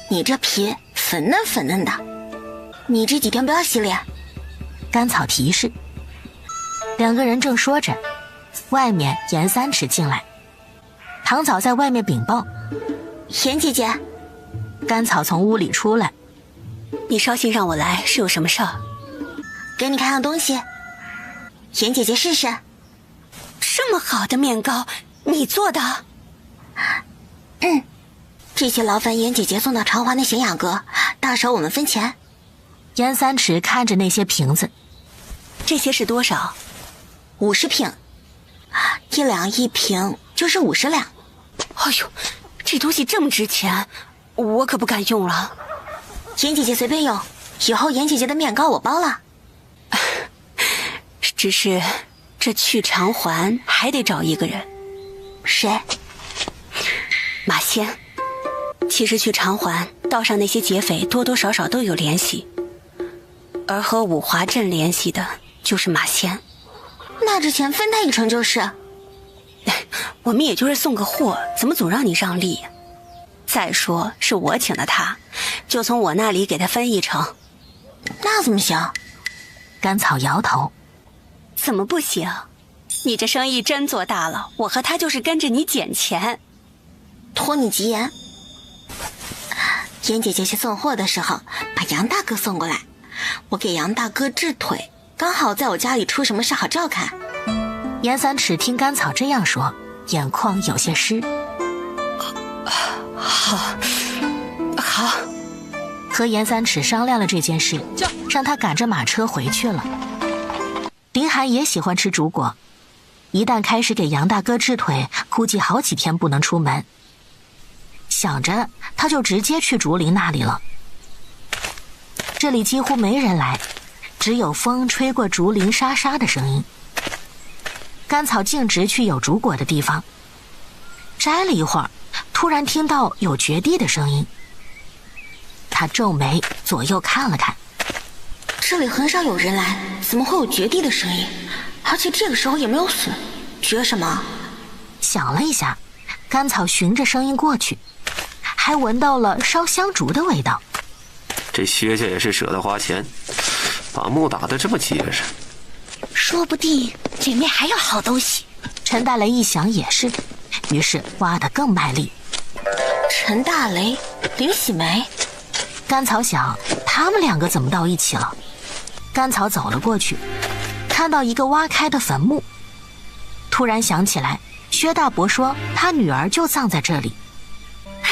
你这皮粉嫩粉嫩的，你这几天不要洗脸。甘草提示。两个人正说着，外面严三尺进来，唐嫂在外面禀报：“严姐姐。”甘草从屋里出来：“你捎信让我来是有什么事儿？”“给你看样东西，严姐姐试试。”“这么好的面糕，你做的？”“这些劳烦严姐姐送到长华那咸雅阁，到时候我们分钱。”严三尺看着那些瓶子：“这些是多少？”“50瓶，1两1瓶就是50两。”“哎呦，这东西这么值钱，我可不敢用了。”“严姐姐随便用，以后严姐姐的面糕我包了。”“只是这去偿还还得找一个人。”“谁？”“马仙。其实去偿还道上那些劫匪多多少少都有联系，而和武华镇联系的就是马仙。”“那这钱分他一成就是。”“我们也就是送个货，怎么总让你让利？再说是我请的他，就从我那里给他分一成。”“那怎么行？”甘草摇头：“怎么不行？你这生意真做大了，我和他就是跟着你捡钱。”“托你吉言。”“严姐姐去送货的时候，把杨大哥送过来，我给杨大哥治腿，刚好在我家里出什么事好照看。”严三尺听甘草这样说，眼眶有些湿。好。和严三尺商量了这件事，让他赶着马车回去了。林寒也喜欢吃竹果，一旦开始给杨大哥治腿，估计好几天不能出门。想着，他就直接去竹林那里了。这里几乎没人来，只有风吹过竹林沙沙的声音。甘草径直去有竹果的地方，摘了一会儿，突然听到有掘地的声音。他皱眉，左右看了看，这里很少有人来，怎么会有掘地的声音？而且这个时候也没有笋，掘什么？想了一下，甘草循着声音过去，还闻到了烧香烛的味道。这薛家也是舍得花钱，把木打得这么结实，说不定里面还有好东西。陈大雷一想也是，于是挖得更卖力。陈大雷、林喜梅，甘草想，他们两个怎么到一起了？甘草走了过去，看到一个挖开的坟墓，突然想起来，薛大伯说他女儿就葬在这里。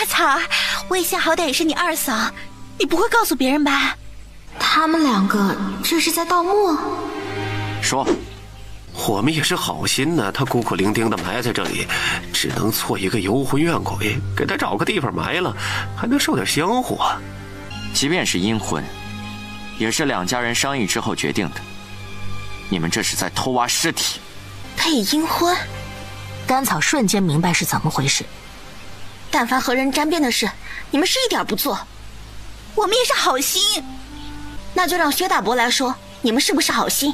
草儿，魏夏好歹也是你二嫂，你不会告诉别人吧？他们两个这是在盗墓？说，我们也是好心呢，他孤苦伶仃的埋在这里，只能做一个游魂怨鬼，给他找个地方埋了，还能受点香火。即便是阴婚，也是两家人商议之后决定的。你们这是在偷挖尸体。配阴婚？甘草瞬间明白是怎么回事。但凡和人沾边的事，你们是一点不做。我们也是好心。那就让薛大伯来说，你们是不是好心？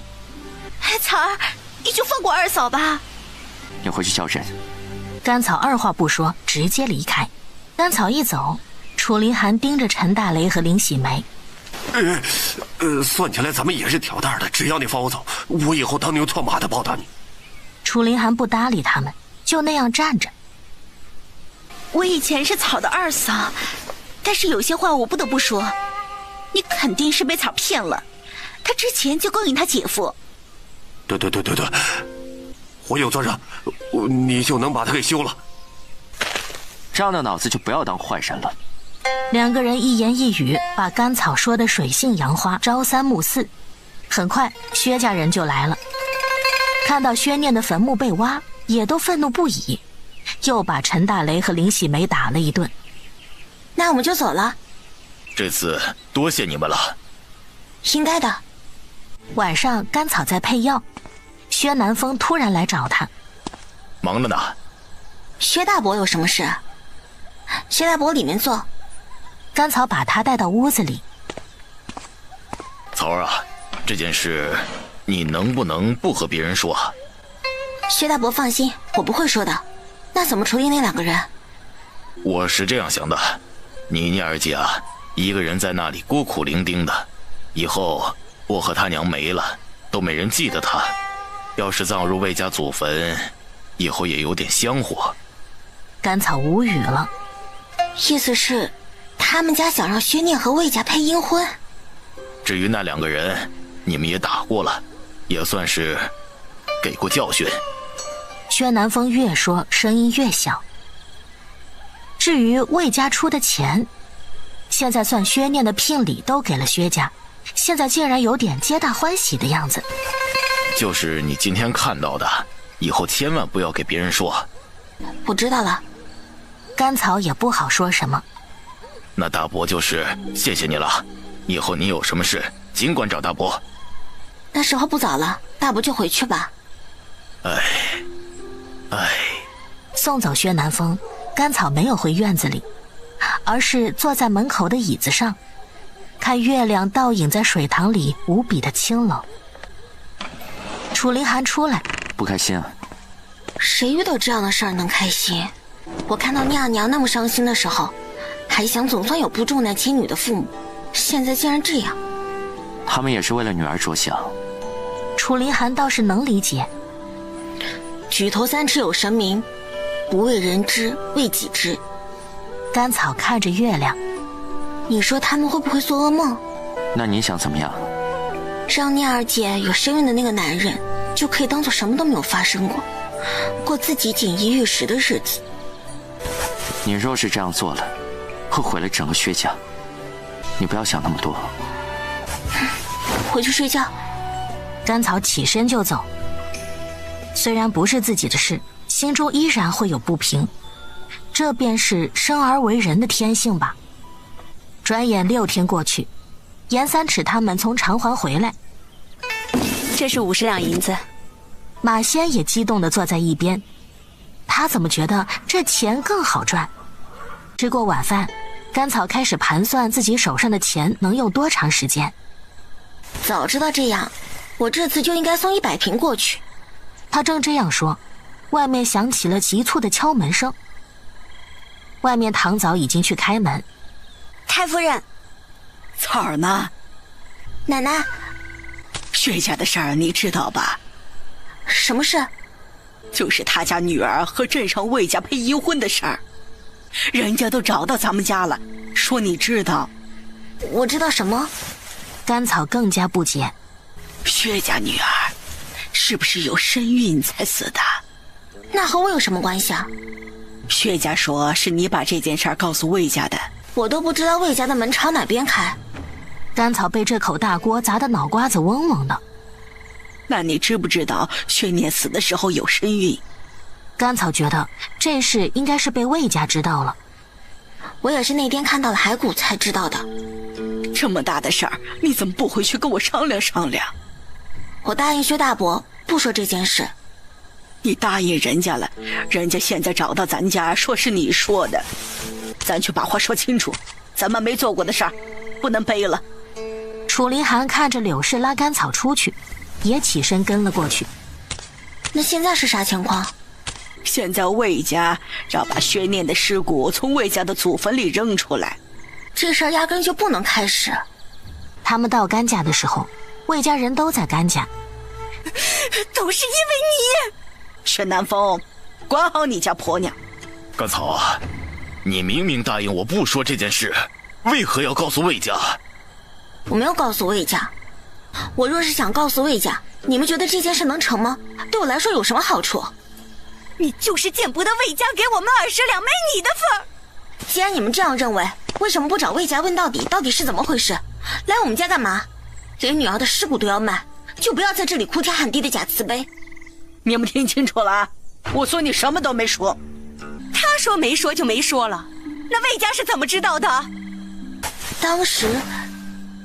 哎，草儿，你就放过二嫂吧。你回去叫人。甘草二话不说，直接离开。甘草一走，楚林寒盯着陈大雷和林喜梅。算起来咱们也是挑担的，只要你放我走，我以后当牛做马的报答你。楚林寒不搭理他们，就那样站着。我以前是草的二嫂，但是有些话我不得不说，你肯定是被草骗了。他之前就勾引他姐夫。对，我有责任，你就能把他给休了。这样的脑子就不要当坏人了。两个人一言一语把甘草说的水性杨花，朝三暮四。很快薛家人就来了，看到薛念的坟墓被挖，也都愤怒不已，又把陈大雷和林喜梅打了一顿。那我们就走了。这次多谢你们了。应该的。晚上甘草在配药，薛南风突然来找他。忙着呢。薛大伯有什么事？薛大伯里面坐。甘草把他带到屋子里。草儿啊，这件事你能不能不和别人说？薛大伯放心，我不会说的。那怎么处理那两个人？我是这样想的，你念儿姐啊，一个人在那里孤苦伶仃的，以后我和他娘没了，都没人记得他。要是葬入魏家祖坟，以后也有点香火。甘草无语了。意思是他们家想让薛念和魏家配阴婚。至于那两个人，你们也打过了，也算是给过教训。薛南风越说声音越小。至于魏家出的钱，现在算薛念的聘礼都给了薛家，现在竟然有点皆大欢喜的样子。就是你今天看到的，以后千万不要给别人说。我知道了。甘草也不好说什么。那大伯就是谢谢你了，以后你有什么事尽管找大伯。那时候不早了，大伯就回去吧。送走薛南风，甘草没有回院子里，而是坐在门口的椅子上，看月亮倒影在水塘里无比的清冷。楚林寒出来。不开心啊？谁遇到这样的事儿能开心？我看到酿娘那么伤心的时候，还想总算有不重男轻女的父母，现在竟然这样。他们也是为了女儿着想。楚林寒倒是能理解。举头三尺有神明，不为人知，为己知。甘草看着月亮。你说他们会不会做噩梦？那你想怎么样？让念儿姐有身孕的那个男人就可以当做什么都没有发生过，过自己锦衣玉食的日子。你若是这样做了，会毁了整个薛家。你不要想那么多。回去睡觉。甘草起身就走。虽然不是自己的事，心中依然会有不平，这便是生而为人的天性吧。转眼6天过去，严三尺他们从长环回来。这是50两银子。马仙也激动地坐在一边，他怎么觉得这钱更好赚？吃过晚饭，甘草开始盘算自己手上的钱能用多长时间。早知道这样，我这次就应该送100瓶过去。他正这样说，外面响起了急促的敲门声。外面唐早已经去开门。太夫人。草儿呢？奶奶。薛家的事儿你知道吧？什么事？就是他家女儿和镇上魏家配阴婚的事儿，人家都找到咱们家了，说你知道。我知道什么？甘草更加不解。薛家女儿是不是有身孕才死的？那和我有什么关系啊？薛家说是你把这件事儿告诉魏家的。我都不知道魏家的门朝哪边开。甘草被这口大锅砸得脑瓜子嗡嗡的。那你知不知道薛念死的时候有身孕？甘草觉得这事应该是被魏家知道了。我也是那天看到了骸骨才知道的。这么大的事儿，你怎么不回去跟我商量商量？我答应薛大伯不说这件事。你答应人家了，人家现在找到咱家说是你说的，咱去把话说清楚，咱们没做过的事儿不能背了。楚凌寒看着柳氏拉干草出去，也起身跟了过去。那现在是啥情况？现在魏家要把薛念的尸骨从魏家的祖坟里扔出来，这事儿压根就不能开始。他们到甘家的时候，魏家人都在甘家。都是因为你！薛南风，管好你家婆娘。甘草啊，你明明答应我不说这件事，为何要告诉魏家？我没有告诉魏家。我若是想告诉魏家，你们觉得这件事能成吗？对我来说有什么好处？你就是见不得魏家给我们20两没你的份儿。既然你们这样认为，为什么不找魏家问到底，到底是怎么回事？来我们家干嘛？连女儿的尸骨都要卖，就不要在这里哭天喊地的假慈悲。你有没有听清楚了？我说你什么都没说。他说没说就没说了，那魏家是怎么知道的？当时，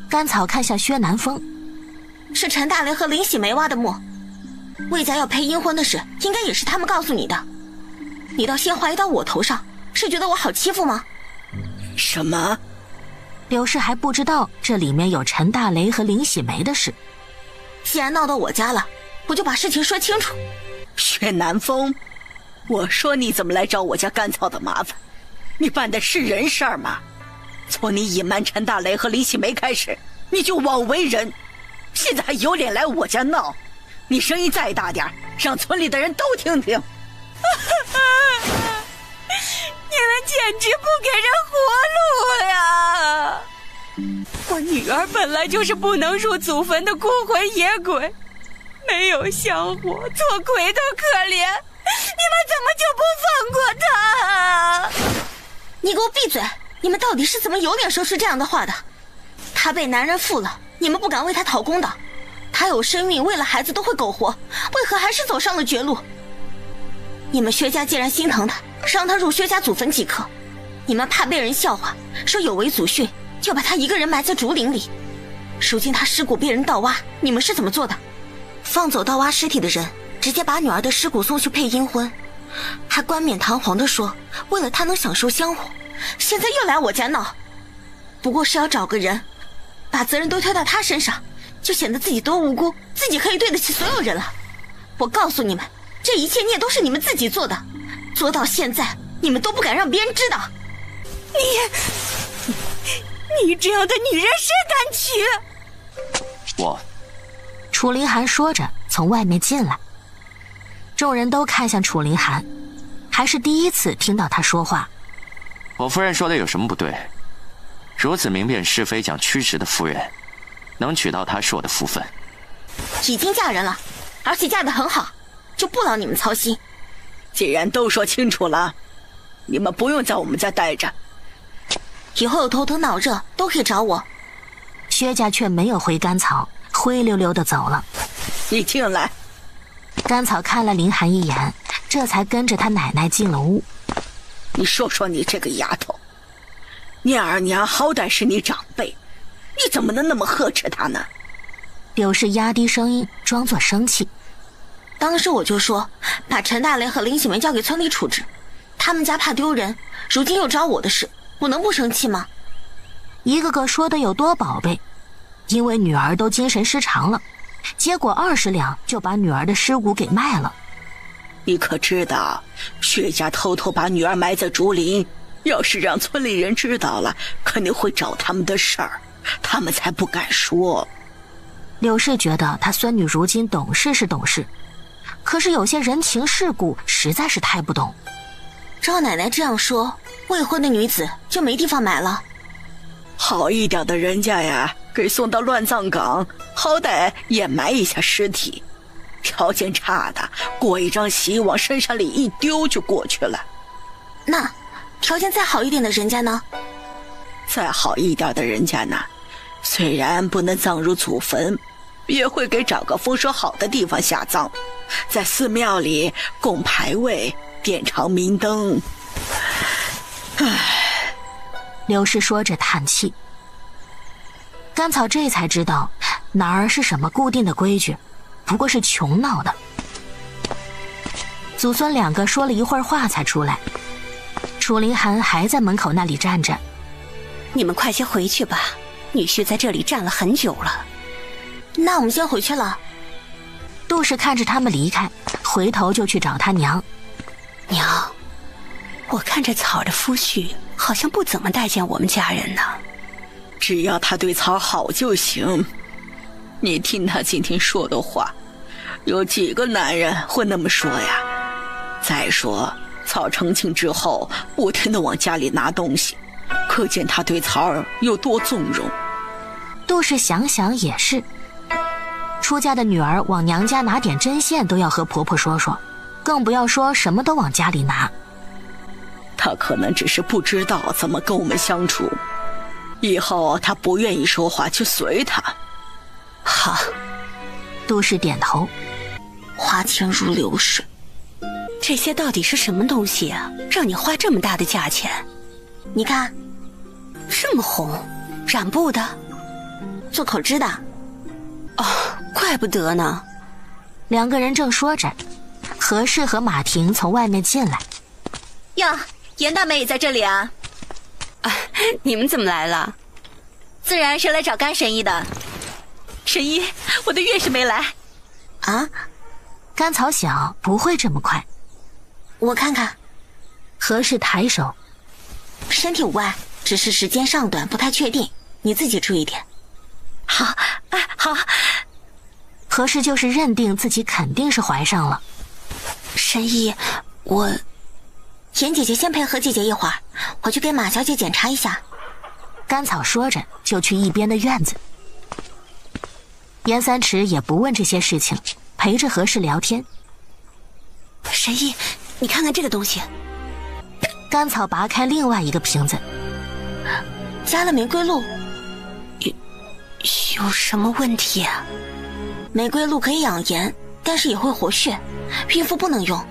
甘草看向薛南风，是陈大雷和林喜梅挖的墓。魏家要配阴婚的事，应该也是他们告诉你的。你倒先怀疑到我头上，是觉得我好欺负吗？什么？柳氏还不知道这里面有陈大雷和林喜梅的事。既然闹到我家了，我就把事情说清楚。薛南风，我说你怎么来找我家甘草的麻烦？你办的是人事儿吗？从你隐瞒陈大雷和林喜梅开始，你就枉为人，现在还有脸来我家闹？你声音再大点，让村里的人都听听。你们简直不给人活路呀！我女儿本来就是不能入祖坟的孤魂野鬼，没有香火，做鬼都可怜，你们怎么就不放过她啊？你给我闭嘴！你们到底是怎么有脸说出这样的话的？她被男人负了，你们不敢为她讨公道。她有生命，为了孩子都会苟活，为何还是走上了绝路？你们薛家既然心疼她，让她入薛家祖坟即可。你们怕被人笑话，说有违祖训，就把她一个人埋在竹林里。如今她尸骨被人盗挖，你们是怎么做的？放走盗挖尸体的人，直接把女儿的尸骨送去配阴婚，还冠冕堂皇地说为了她能享受香火。现在又来我家闹，不过是要找个人把责任都推到她身上，就显得自己多无辜，自己可以对得起所有人了。我告诉你们，这一切孽都是你们自己做的，做到现在你们都不敢让别人知道。你这样的女人谁敢娶？我。楚凌寒说着从外面进来，众人都看向楚凌寒，还是第一次听到他说话。我夫人说的有什么不对？如此明辨是非、讲曲直的夫人，能娶到她是我的福分。已经嫁人了，而且嫁得很好，就不劳你们操心。既然都说清楚了，你们不用在我们家待着。以后有头疼脑热都可以找我。薛家却没有回甘草，灰溜溜地走了。你进来。甘草看了凌寒一眼，这才跟着他奶奶进了屋。你说说你这个丫头，你二娘好歹是你长辈，你怎么能那么呵斥她呢？柳氏压低声音装作生气。当时我就说把陈大雷和林喜梅交给村里处置，他们家怕丢人，如今又找我的事，我能不生气吗？一个个说的有多宝贝，因为女儿都精神失常了，结果20两就把女儿的尸骨给卖了。你可知道薛家偷偷把女儿埋在竹林，要是让村里人知道了，肯定会找他们的事儿，他们才不敢说。柳氏觉得她孙女如今懂事是懂事，可是有些人情世故实在是太不懂。赵奶奶这样说，未婚的女子就没地方埋了。好一点的人家呀，给送到乱葬岗，好歹掩埋一下尸体。条件差的，过一张席往深山里一丢就过去了。那条件再好一点的人家呢？再好一点的人家呢，虽然不能葬入祖坟，也会给找个风水好的地方下葬，在寺庙里供牌位，点长明灯。唉，柳氏说着叹气。甘草这才知道哪儿是什么固定的规矩，不过是穷闹的。祖孙两个说了一会儿话才出来，楚凌寒还在门口那里站着。你们快些回去吧，女婿在这里站了很久了。那我们先回去了。杜氏看着他们离开，回头就去找他娘。娘，我看这草的夫婿好像不怎么待见我们家人呢。只要他对草好就行。你听他今天说的话，有几个男人会那么说呀？再说草成亲之后不停地往家里拿东西，可见他对草儿有多纵容。杜氏想想也是，出嫁的女儿往娘家拿点针线都要和婆婆说说，更不要说什么都往家里拿。他可能只是不知道怎么跟我们相处，以后他不愿意说话就随他。好，杜氏点头。花钱如流水，这些到底是什么东西啊？让你花这么大的价钱？你看，这么红，染布的，做口脂的。哦，怪不得呢。两个人正说着，何氏和马婷从外面进来。呀，严大妹也在这里啊！啊，你们怎么来了？自然是来找甘神医的。神医，我的月事没来。啊？甘草想不会这么快。我看看。何氏抬手，身体无碍，只是时间尚短，不太确定，你自己注意点。好，啊，好。何氏就是认定自己肯定是怀上了。神医，我……严姐姐先陪何姐姐一会儿，我去给马小姐检查一下。甘草说着就去一边的院子。严三池也不问这些事情，陪着何氏聊天。神医，你看看这个东西。甘草拔开另外一个瓶子，加了玫瑰露。有什么问题啊？玫瑰露可以养颜，但是也会活血，孕妇不能用。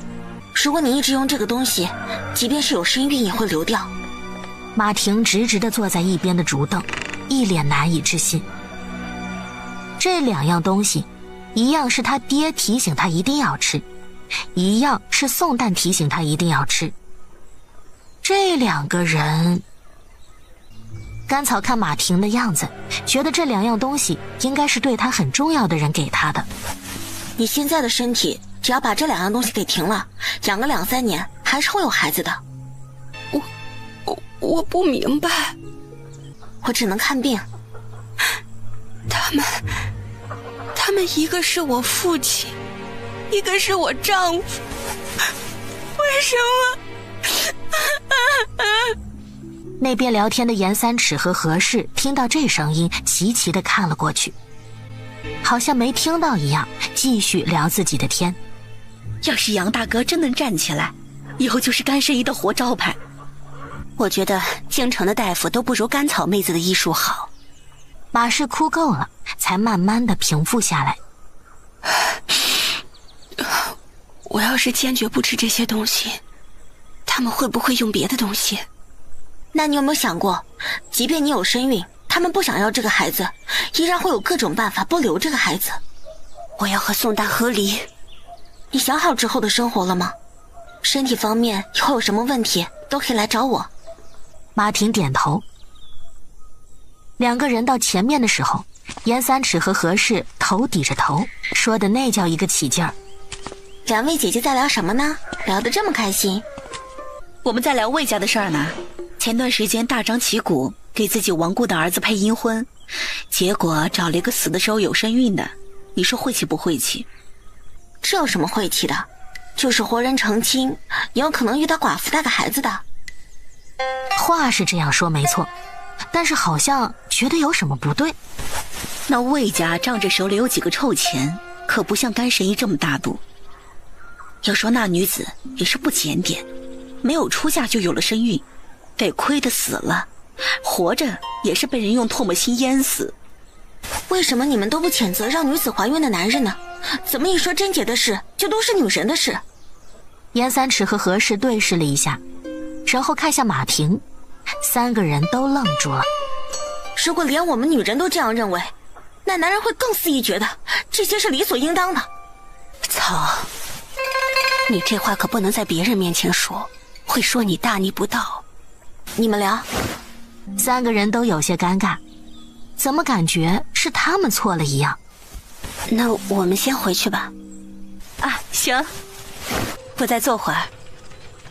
如果你一直用这个东西，即便是有身孕也会流掉。马婷直直地坐在一边的竹凳，一脸难以置信。这两样东西，一样是他爹提醒他一定要吃，一样是宋旦提醒他一定要吃。这两个人……甘草看马婷的样子，觉得这两样东西应该是对他很重要的人给他的。你现在的身体，只要把这两样东西给停了，养个2-3年，还是会有孩子的。我不明白。我只能看病。他们一个是我父亲，一个是我丈夫，为什么？那边聊天的严三尺和何氏听到这声音，齐齐地看了过去，好像没听到一样，继续聊自己的天。要是杨大哥真能站起来，以后就是甘神医的活招牌。我觉得京城的大夫都不如甘草妹子的医术好。马氏哭够了，才慢慢的平复下来。我要是坚决不吃这些东西，他们会不会用别的东西？那你有没有想过，即便你有身孕，他们不想要这个孩子，依然会有各种办法不留这个孩子。我要和宋大和离。你想好之后的生活了吗？身体方面以后有什么问题都可以来找我。马婷点头。两个人到前面的时候，严三尺和何氏头抵着头，说的那叫一个起劲儿。两位姐姐在聊什么呢？聊得这么开心。我们在聊魏家的事儿呢。前段时间大张旗鼓给自己亡故的儿子配阴婚，结果找了一个死的时候有身孕的，你说晦气不晦气？这有什么晦气的？就是活人成亲，也有可能遇到寡妇带个孩子的。话是这样说没错，但是好像觉得有什么不对。那魏家仗着手里有几个臭钱，可不像甘神医这么大度。要说那女子也是不检点，没有出嫁就有了身孕，得亏的死了，活着也是被人用唾沫星淹死。为什么你们都不谴责让女子怀孕的男人呢？怎么一说贞洁的事，就都是女人的事？严三尺和何氏对视了一下，然后看向马婷，三个人都愣住了。如果连我们女人都这样认为，那男人会更肆意觉得这些是理所应当的。草，你这话可不能在别人面前说，会说你大逆不道。你们聊。三个人都有些尴尬。怎么感觉是他们错了一样？那我们先回去吧。啊，行，我再坐会儿。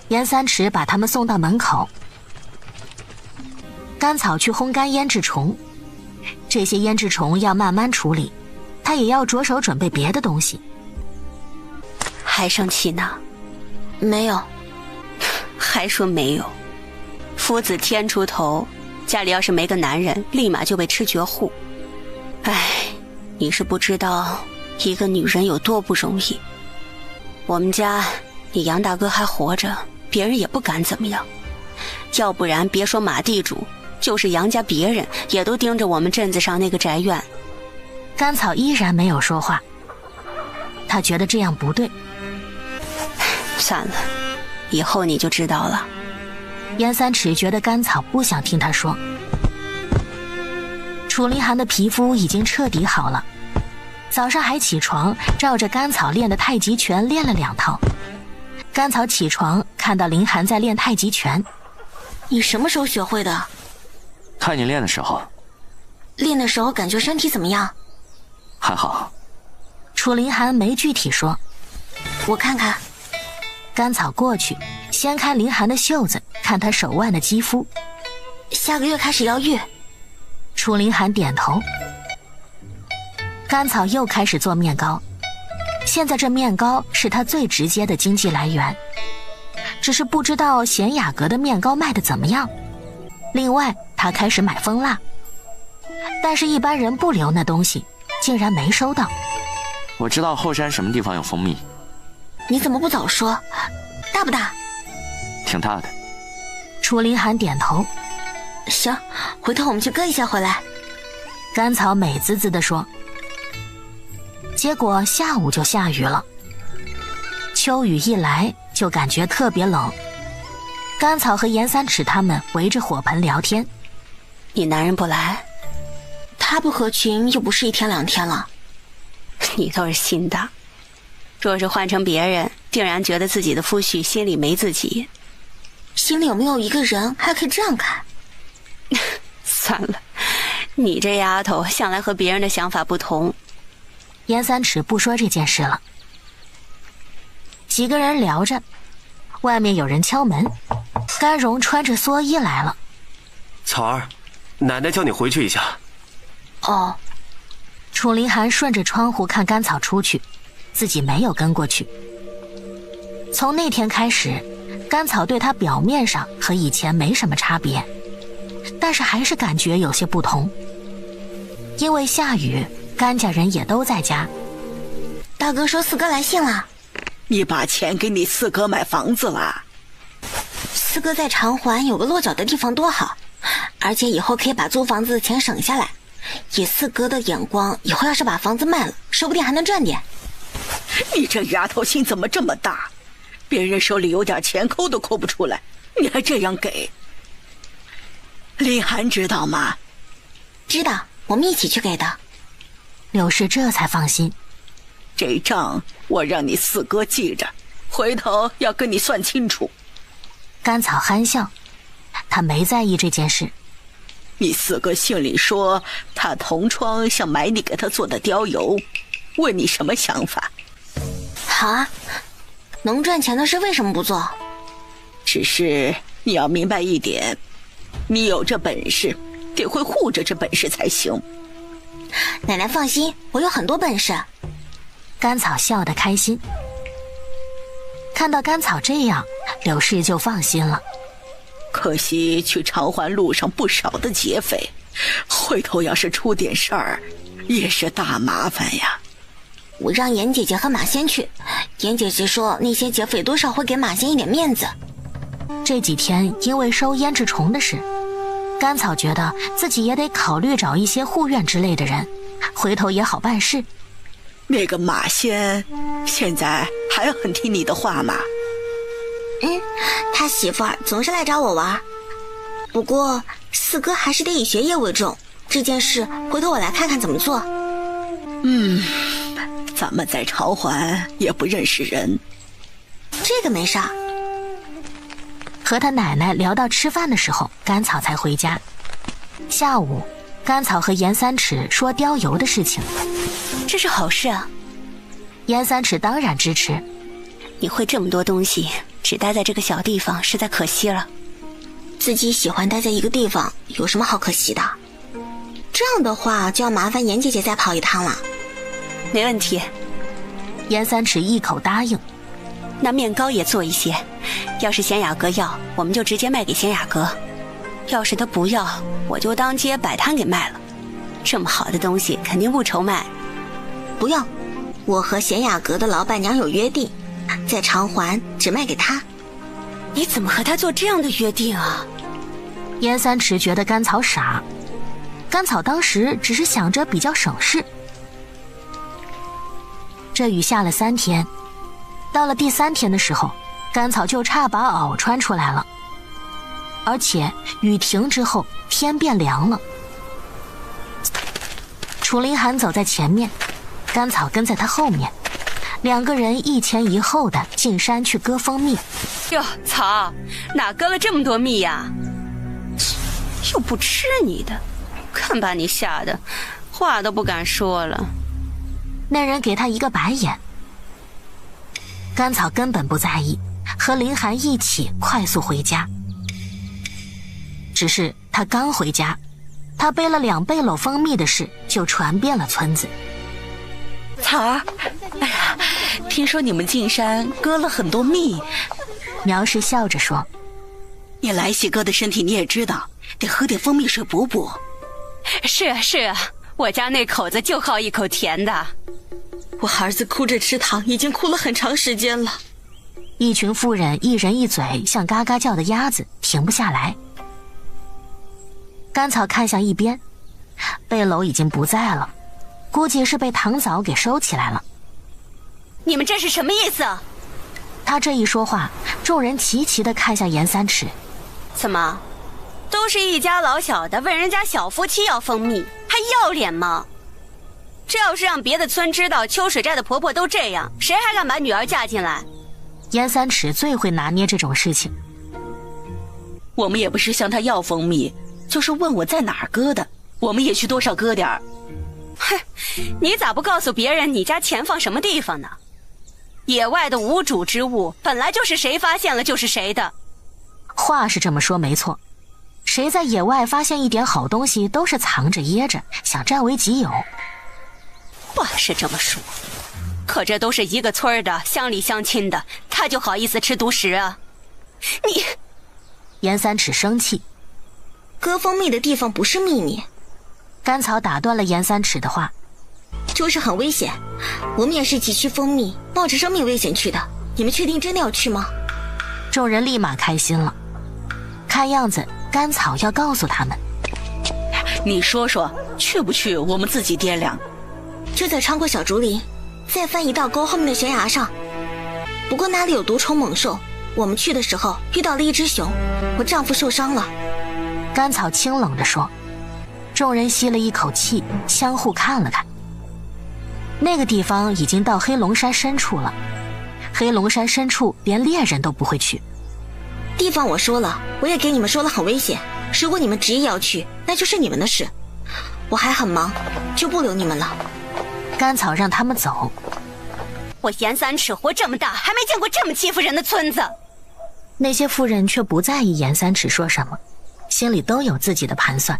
严三池把他们送到门口。甘草去烘干胭脂虫，这些胭脂虫要慢慢处理，他也要着手准备别的东西。还生气呢？没有。还说没有？夫子天出头，家里要是没个男人，立马就被吃绝户。唉，你是不知道一个女人有多不容易。我们家你杨大哥还活着，别人也不敢怎么样，要不然别说马地主，就是杨家别人也都盯着我们镇子上那个宅院。甘草依然没有说话，他觉得这样不对。算了，以后你就知道了。严三尺觉得甘草不想听他说。楚凌寒的皮肤已经彻底好了，早上还起床照着甘草练的太极拳练了2套。甘草起床看到凌寒在练太极拳。你什么时候学会的？看你练的时候。练的时候感觉身体怎么样？还好。楚凌寒没具体说。我看看。甘草过去掀开凌寒的袖子，看他手腕的肌肤。下个月开始要育。楚凌寒点头。甘草又开始做面糕，现在这面糕是他最直接的经济来源，只是不知道贤雅阁的面糕卖得怎么样。另外他开始买蜂蜡，但是一般人不留那东西，竟然没收到。我知道后山什么地方有蜂蜜。你怎么不早说？大不大？挺大的。楚凌寒点头。行，回头我们去割一下回来。甘草美滋滋地说。结果下午就下雨了，秋雨一来就感觉特别冷。甘草和严三尺他们围着火盆聊天。你男人不来？他不合群又不是1天2天了。你倒是心大。若是换成别人，定然觉得自己的夫婿心里没自己。心里有没有一个人还可以这样看？算了，你这丫头向来和别人的想法不同。严三尺不说这件事了。几个人聊着，外面有人敲门，甘荣穿着蓑衣来了。草儿，奶奶叫你回去一下。哦。楚凌寒顺着窗户看甘草出去，自己没有跟过去。从那天开始，甘草对他表面上和以前没什么差别，但是还是感觉有些不同。因为下雨，甘家人也都在家。大哥说四哥来信了。你把钱给你四哥买房子了？四哥在长环有个落脚的地方多好，而且以后可以把租房子的钱省下来。以四哥的眼光，以后要是把房子卖了，说不定还能赚点。你这丫头心怎么这么大？别人手里有点钱抠都抠不出来，你还这样给？林寒知道吗？知道，我们一起去给的。柳氏这才放心。这账我让你四哥记着，回头要跟你算清楚。甘草憨笑，他没在意这件事。你四哥信里说他同窗想买你给他做的貂油，问你什么想法？好啊，能赚钱的事为什么不做？只是你要明白一点，你有这本事，得会护着这本事才行。奶奶放心，我有很多本事。甘草笑得开心。看到甘草这样，柳氏就放心了。可惜去长环路上不少的劫匪，回头要是出点事儿，也是大麻烦呀。我让严姐姐和马仙去，严姐姐说那些劫匪多少会给马仙一点面子。这几天因为收胭脂虫的事，甘草觉得自己也得考虑找一些护院之类的人，回头也好办事。那个马仙现在还很听你的话吗？他媳妇儿总是来找我玩。不过四哥还是得以学业为重，这件事回头我来看看怎么做。咱们在长环也不认识人，这个没事儿。和他奶奶聊到吃饭的时候，甘草才回家。下午甘草和严三尺说貂游的事情，这是好事啊。严三尺当然支持。你会这么多东西，只待在这个小地方，实在可惜了。自己喜欢待在一个地方，有什么好可惜的？这样的话，就要麻烦严姐姐再跑一趟了。没问题。严三尺一口答应。那面糕也做一些，要是贤雅阁要，我们就直接卖给贤雅阁；要是他不要，我就当街摆摊给卖了。这么好的东西，肯定不愁卖。不用，我和贤雅阁的老板娘有约定，在偿还只卖给她。你怎么和他做这样的约定啊？严三尺觉得甘草傻，甘草当时只是想着比较省事。这雨下了3天，到了第3天的时候，甘草就差把袄穿出来了，而且雨停之后天变凉了。楚凌寒走在前面，甘草跟在他后面，2个人一前一后的进山去割蜂蜜。哟，草，哪割了这么多蜜呀？又不吃你的，看把你吓得，话都不敢说了。那人给他一个白眼。甘草根本不在意，和凌寒一起快速回家。只是他刚回家，他背了2背篓蜂蜜的事就传遍了村子。草儿，哎呀，听说你们进山割了很多蜜。苗氏笑着说：“你来喜哥的身体你也知道，得喝点蜂蜜水补补。”是啊是啊，我家那口子就好一口甜的。我儿子哭着吃糖，已经哭了很长时间了。一群妇人一人一嘴像嘎嘎叫的鸭子，停不下来。甘草看向一边，背篓已经不在了，估计是被糖枣给收起来了。你们这是什么意思？他这一说话，众人齐齐地看向严三尺。怎么，都是一家老小的，问人家小夫妻要蜂蜜，还要脸吗？这要是让别的村知道秋水寨的婆婆都这样，谁还敢把女儿嫁进来？严三尺最会拿捏这种事情。我们也不是向他要蜂蜜，就是问我在哪儿割的，我们也去多少割点儿。哼，你咋不告诉别人你家钱放什么地方呢？野外的无主之物，本来就是谁发现了就是谁的。话是这么说没错，谁在野外发现一点好东西，都是藏着掖着，想占为己有。话是这么说，可这都是一个村的，乡里乡亲的，他就好意思吃独食啊？你……严三尺生气。割蜂蜜的地方不是秘密。甘草打断了严三尺的话。就是很危险，我们也是急需蜂蜜，冒着生命危险去的。你们确定真的要去吗？众人立马开心了，看样子甘草要告诉他们。你说说，去不去我们自己掂量。就在穿过小竹林，再翻一道沟后面的悬崖上。不过那里有毒虫猛兽，我们去的时候遇到了一只熊，我丈夫受伤了。甘草清冷地说。众人吸了一口气，相互看了看。那个地方已经到黑龙山深处了，黑龙山深处连猎人都不会去。地方我说了，我也给你们说了很危险，如果你们执意要去，那就是你们的事，我还很忙，就不留你们了。甘草让他们走。我严三尺活这么大，还没见过这么欺负人的村子。那些妇人却不在意严三尺说什么，心里都有自己的盘算。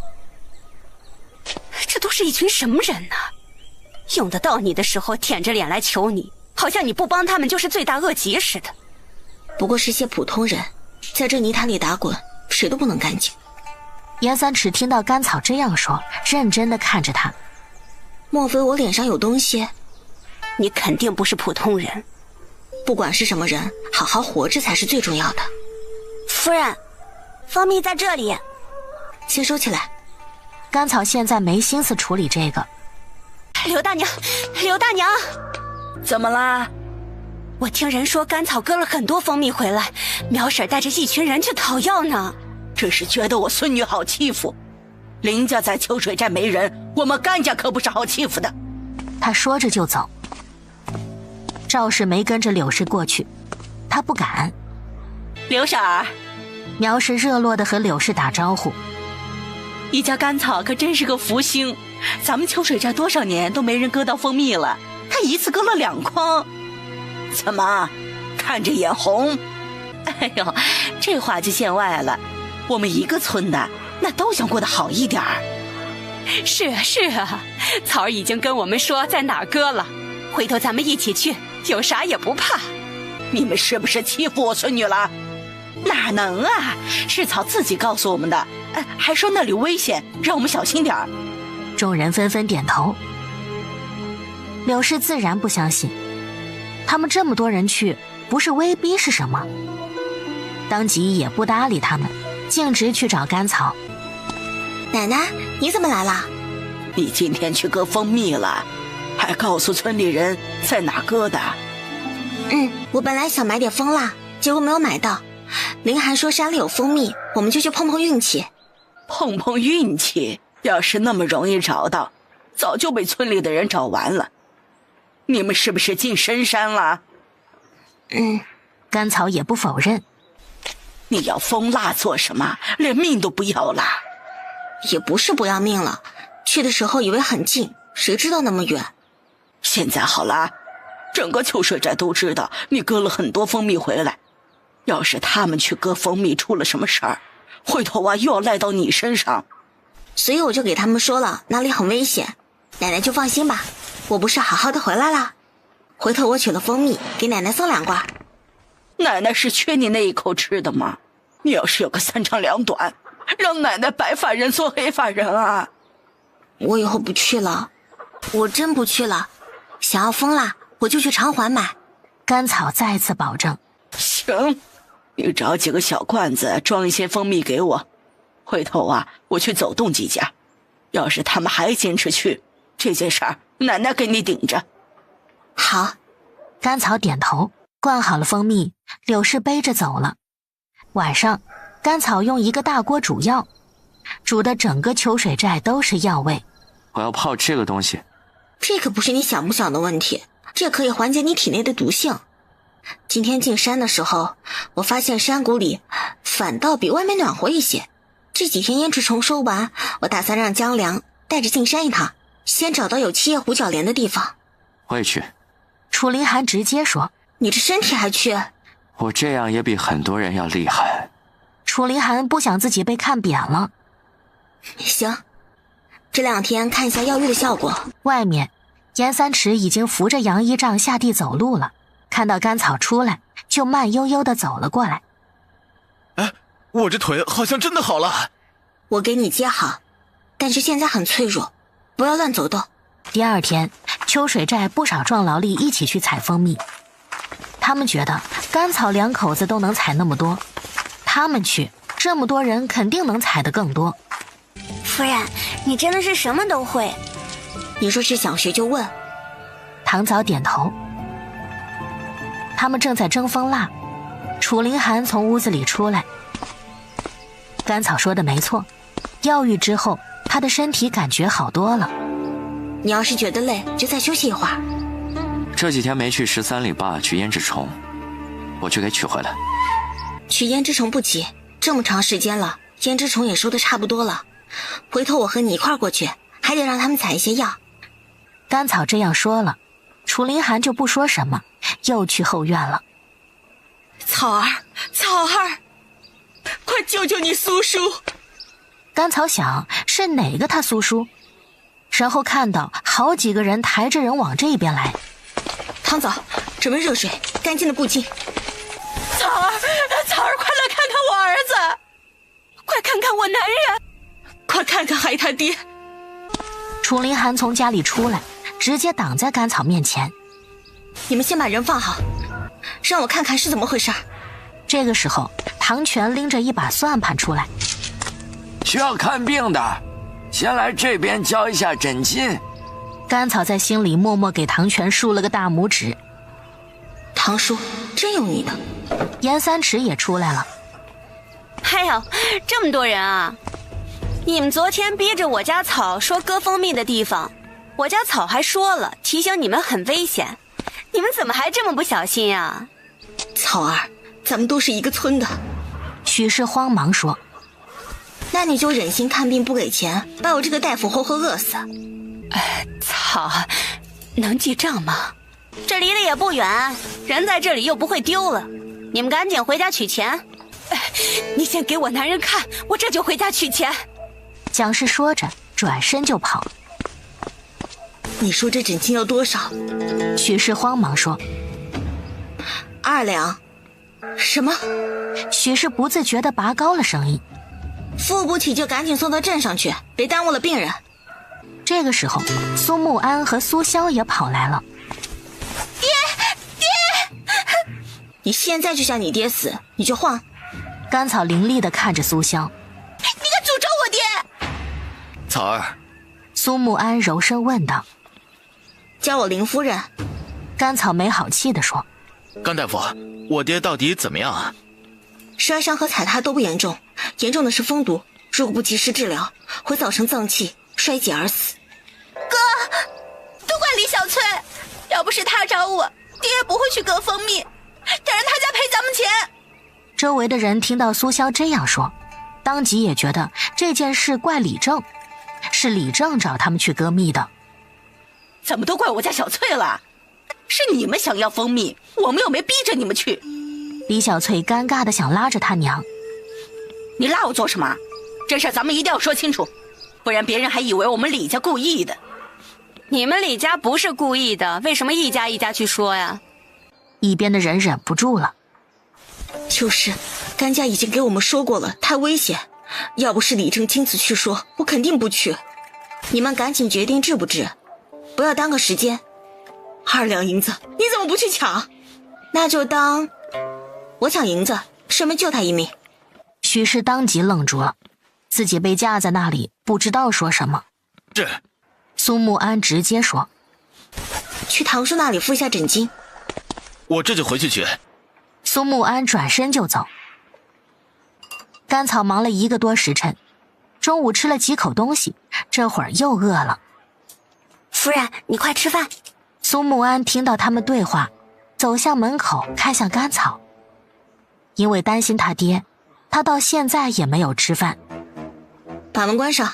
这都是一群什么人呢？用得到你的时候舔着脸来求你，好像你不帮他们就是罪大恶极似的。不过是些普通人，在这泥潭里打滚，谁都不能干净。严三尺听到甘草这样说，认真地看着他。莫非我脸上有东西？你肯定不是普通人。不管是什么人，好好活着才是最重要的。夫人，蜂蜜在这里，先收起来。甘草现在没心思处理这个。刘大娘，刘大娘，怎么啦？我听人说甘草割了很多蜂蜜回来，苗婶带着一群人去讨要呢。这是觉得我孙女好欺负。林家在秋水寨没人，我们甘家可不是好欺负的。他说着就走。赵氏没跟着柳氏过去，他不敢。刘婶儿，苗氏热络地和柳氏打招呼。你家甘草可真是个福星，咱们秋水寨多少年都没人割到蜂蜜了，他一次割了2筐。怎么，看着眼红？哎呦，这话就见外了。我们一个村的，那都想过得好一点儿。是啊是啊，草儿已经跟我们说在哪儿割了，回头咱们一起去，有啥也不怕。你们是不是欺负我孙女了？哪能啊，是草自己告诉我们的，还说那里危险，让我们小心点儿。众人纷纷点头。柳氏自然不相信，他们这么多人去，不是威逼是什么？当即也不搭理他们，径直去找甘草。奶奶，你怎么来了？你今天去割蜂蜜了，还告诉村里人在哪割的？我本来想买点蜂蜡，结果没有买到。林寒说山里有蜂蜜，我们就去碰碰运气。碰碰运气？要是那么容易找到，早就被村里的人找完了。你们是不是进深山了？甘草也不否认。你要蜂蜡做什么？连命都不要了？也不是不要命了，去的时候以为很近，谁知道那么远。现在好了，整个秋水寨都知道你割了很多蜂蜜回来。要是他们去割蜂蜜出了什么事儿，回头又要赖到你身上。所以我就给他们说了，那里很危险。奶奶就放心吧，我不是好好的回来了。回头我取了蜂蜜，给奶奶送2罐。奶奶是缺你那一口吃的吗？你要是有个3长2短，让奶奶白发人送黑发人啊！我以后不去了，我真不去了。想要蜂蜡，我就去长环买。甘草再次保证。行，你找几个小罐子装一些蜂蜜给我，回头我去走动几家。要是他们还坚持去，这件事儿奶奶给你顶着。好。甘草点头，灌好了蜂蜜，柳氏背着走了。晚上，甘草用一个大锅煮药，煮的整个秋水寨都是药味。我要泡这个东西。这可不是你想不想的问题，这可以缓解你体内的毒性。今天进山的时候，我发现山谷里反倒比外面暖和一些。这几天胭脂虫收完，我打算让江良带着进山一趟，先找到有七叶虎角莲的地方。我也去。楚凌寒直接说：“你这身体还去？”我这样也比很多人要厉害。楚凌寒不想自己被看扁了。行，这2天看一下药浴的效果。外面，严三池已经扶着杨一丈下地走路了，看到甘草出来，就慢悠悠地走了过来。哎，我这腿好像真的好了。我给你接好，但是现在很脆弱，不要乱走动。第2天，秋水寨不少壮劳力一起去采蜂蜜。他们觉得甘草2口子都能采那么多，他们去，这么多人肯定能采得更多。夫人，你真的是什么都会。你说是想学就问。唐早点头。他们正在蒸蜂蜡，楚凌寒从屋子里出来。甘草说的没错，药浴之后，他的身体感觉好多了。你要是觉得累，就再休息一会儿。这几天没去13里坝取胭脂虫，我去给取回来。取胭脂虫不急，这么长时间了，胭脂虫也收的差不多了。回头我和你一块儿过去，还得让他们采一些药。甘草这样说了，楚凌寒就不说什么，又去后院了。草儿，草儿，快救救你苏叔！甘草想是哪个他苏叔，然后看到好几个人抬着人往这边来。汤枣，准备热水，干净的布巾。草儿，草儿，快来看看我儿子，快看看我男人，快看看海他爹。楚凌寒从家里出来，直接挡在甘草面前。你们先把人放好，让我看看是怎么回事。这个时候，唐全拎着一把算盘出来。需要看病的，先来这边交一下诊金。甘草在心里默默给唐全竖了个大拇指。唐叔，真有你的。严三池也出来了。哎呦，这么多人啊！你们昨天逼着我家草说割蜂蜜的地方，我家草还说了提醒你们很危险，你们怎么还这么不小心呀？草儿，咱们都是一个村的。许氏慌忙说：“那你就忍心看病不给钱，把我这个大夫活活饿死。草儿，能记账吗？这离得也不远，人在这里又不会丢了。你们赶紧回家取钱。你先给我男人看，我这就回家取钱。蒋氏说着转身就跑。你说这诊金要多少？许氏慌忙说2两。什么？许氏不自觉地拔高了声音。付不起就赶紧送到镇上去，别耽误了病人。这个时候，苏木安和苏潇也跑来了。爹！你现在就向你爹死，你就晃。甘草凌厉地看着苏潇。你敢诅咒我爹？草儿，苏木安柔声问道。叫我林夫人。甘草没好气地说。甘大夫，我爹到底怎么样啊？摔伤和踩踏都不严重，严重的是风毒，如果不及时治疗，会造成脏器衰竭而死。哥，都怪李小翠，要不是她找我，爹也不会去割蜂蜜，得让他家赔咱们钱。周围的人听到苏潇这样说，当即也觉得这件事怪李正，是李正找他们去割蜜的。怎么都怪我家小翠了？是你们想要蜂蜜，我们又没逼着你们去。李小翠尴尬地想拉着他娘。你拉我做什么？这事咱们一定要说清楚，不然别人还以为我们李家故意的。你们李家不是故意的，为什么一家一家去说呀？一边的人忍不住了。就是甘家已经给我们说过了，太危险，要不是李正亲自去说，我肯定不去。你们赶紧决定治不治，不要耽搁时间。2两银子你怎么不去抢？那就当我抢银子，顺便救他一命。许氏当即愣住了，自己被架在那里，不知道说什么。这苏木安直接说：去堂叔那里付下诊金。我这就回去取。苏木安转身就走。甘草忙了1个多时辰，中午吃了几口东西，这会儿又饿了。夫人，你快吃饭。苏木安听到他们对话，走向门口，看向甘草。因为担心他爹，他到现在也没有吃饭。把门关上。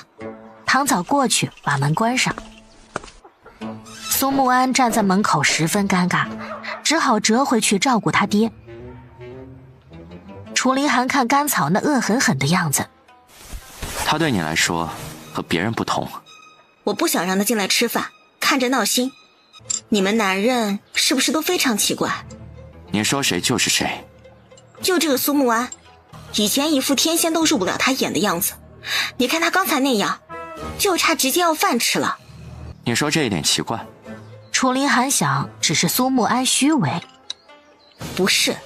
唐早过去把门关上。苏木安站在门口十分尴尬，只好折回去照顾他爹。楚凌寒看甘草那恶狠狠的样子。他对你来说和别人不同。我不想让他进来吃饭，看着闹心。你们男人是不是都非常奇怪？你说谁就是谁。就这个苏木安，以前一副天仙都入不了他眼的样子，你看他刚才那样，就差直接要饭吃了。你说这一点奇怪？楚凌寒想，只是苏木安虚伪。不是，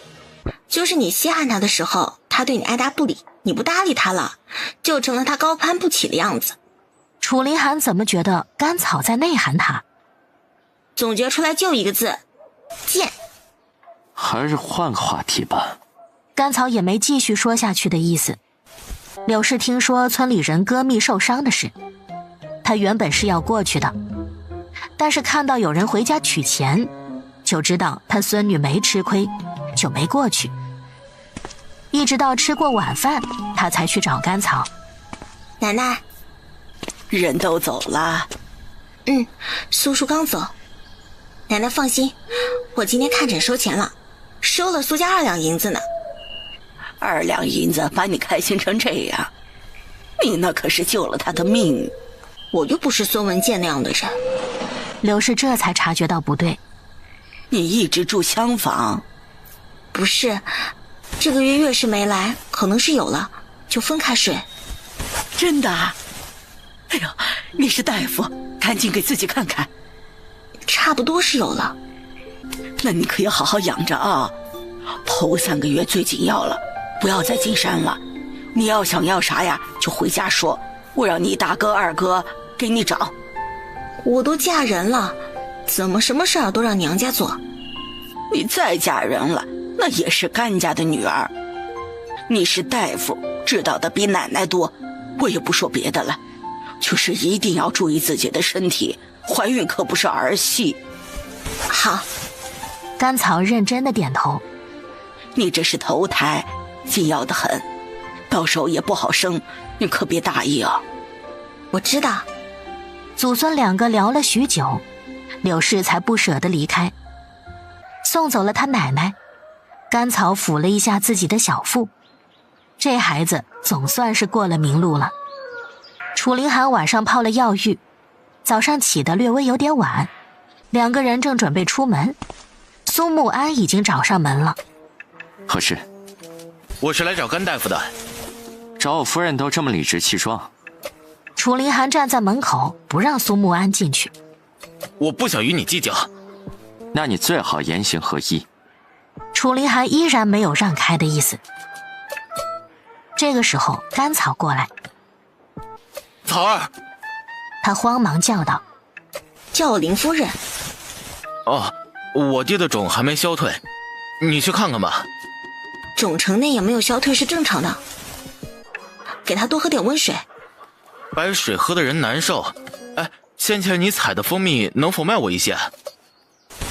就是你稀罕他的时候，他对你爱答不理，你不搭理他了，就成了他高攀不起的样子。楚凌寒怎么觉得甘草在内涵他？总结出来就一个字：贱。还是换个话题吧。甘草也没继续说下去的意思。柳氏听说村里人割蜜受伤的事，他原本是要过去的，但是看到有人回家取钱，就知道他孙女没吃亏，就没过去。一直到吃过晚饭，他才去找甘草。奶奶，人都走了。叔叔刚走。奶奶放心，我今天看诊收钱了，收了苏家2两银子呢。2两银子把你开心成这样，你那可是救了他的命。我又不是孙文健那样的人。刘氏这才察觉到不对。你一直住厢房？不是，这个月月事没来，可能是有了，就分开睡。真的？哎呦，你是大夫，赶紧给自己看看。差不多是有了。那你可要好好养着啊，头3个月最紧要了，不要再进山了。你要想要啥呀，就回家说，我让你大哥二哥给你找。我都嫁人了，怎么什么事儿都让娘家做？你再嫁人了，那也是甘家的女儿。你是大夫，知道的比奶奶多，我也不说别的了，就是一定要注意自己的身体，怀孕可不是儿戏。好。甘草认真的点头。你这是头胎，紧要的很，到时候也不好生，你可别大意啊。我知道。祖孙两个聊了许久，柳氏才不舍得离开，送走了他奶奶。甘草抚了一下自己的小腹，这孩子总算是过了明路了。楚凌寒晚上泡了药浴，早上起得略微有点晚，两个人正准备出门，苏慕安已经找上门了。何事？我是来找甘大夫的。找我夫人都这么理直气壮。楚凌寒站在门口，不让苏慕安进去。我不想与你计较。那你最好言行合一。楚凌寒依然没有让开的意思。这个时候甘草过来。草儿，他慌忙叫道：叫我林夫人。哦，我爹的肿还没消退，你去看看吧。肿成那样没有消退是正常的，给他多喝点温水。白水喝的人难受。哎，先前你采的蜂蜜能否卖我一些？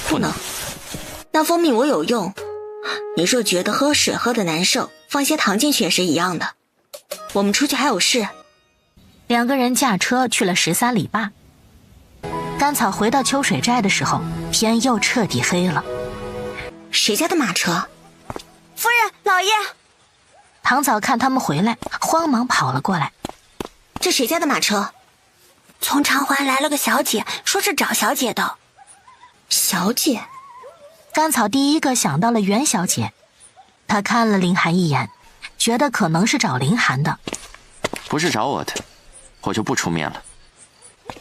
不能，那蜂蜜我有用。你若觉得喝水喝的难受，放些糖进去也是一样的。我们出去还有事。两个人驾车去了13里坝。甘草回到秋水寨的时候，天又彻底黑了。谁家的马车？夫人，老爷。唐早看他们回来，慌忙跑了过来。这谁家的马车？从长环来了个小姐，说是找小姐的。小姐？甘草第一个想到了袁小姐，他看了凌寒一眼，觉得可能是找凌寒的。不是找我的，我就不出面了。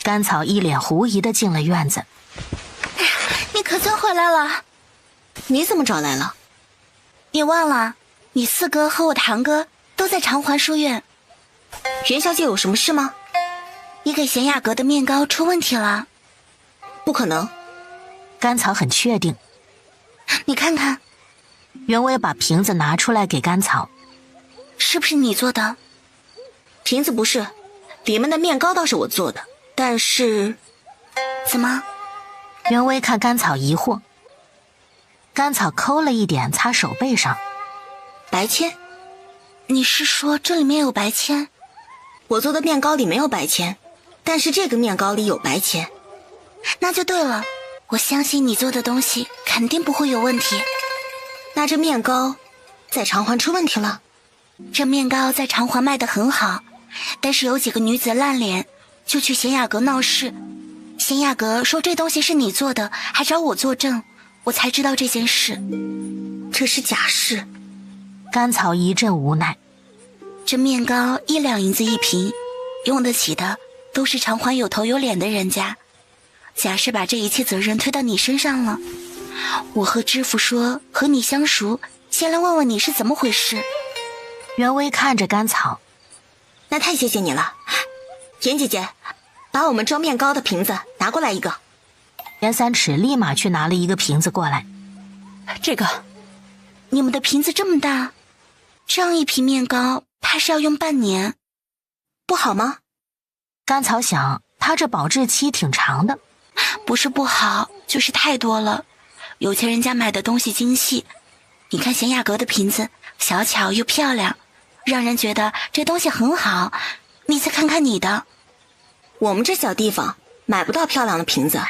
甘草一脸狐疑地进了院子。你可真回来了。你怎么找来了？你忘了，你四哥和我堂哥都在长环书院。袁小姐有什么事吗？你给贤雅阁的面糕出问题了。不可能。甘草很确定。你看看。袁薇把瓶子拿出来给甘草。是不是你做的？瓶子不是，里面的面糕倒是我做的，但是……怎么？袁薇看甘草疑惑。甘草抠了一点擦手背上。白铅？你是说这里面有白铅？我做的面糕里没有白铅，但是这个面糕里有白铅。那就对了，我相信你做的东西肯定不会有问题。那这面糕在长环出问题了？这面糕在长环卖得很好，但是有几个女子烂脸，就去贤雅阁闹事。贤雅阁说这东西是你做的，还找我作证，我才知道这件事。这是假事。甘草一阵无奈。这面糕1两银子一瓶，用得起的都是长环有头有脸的人家。假是把这一切责任推到你身上了，我和知府说和你相熟，先来问问你是怎么回事。袁薇看着甘草。那太谢谢你了。严姐姐，把我们装面糕的瓶子拿过来一个。严三尺立马去拿了一个瓶子过来。这个。你们的瓶子这么大，这样一瓶面糕怕是要用半年。不好吗？甘草想，他这保质期挺长的。不是不好，就是太多了。有钱人家买的东西精细，你看贤雅阁的瓶子小巧又漂亮，让人觉得这东西很好。你再看看你的。我们这小地方买不到漂亮的瓶子。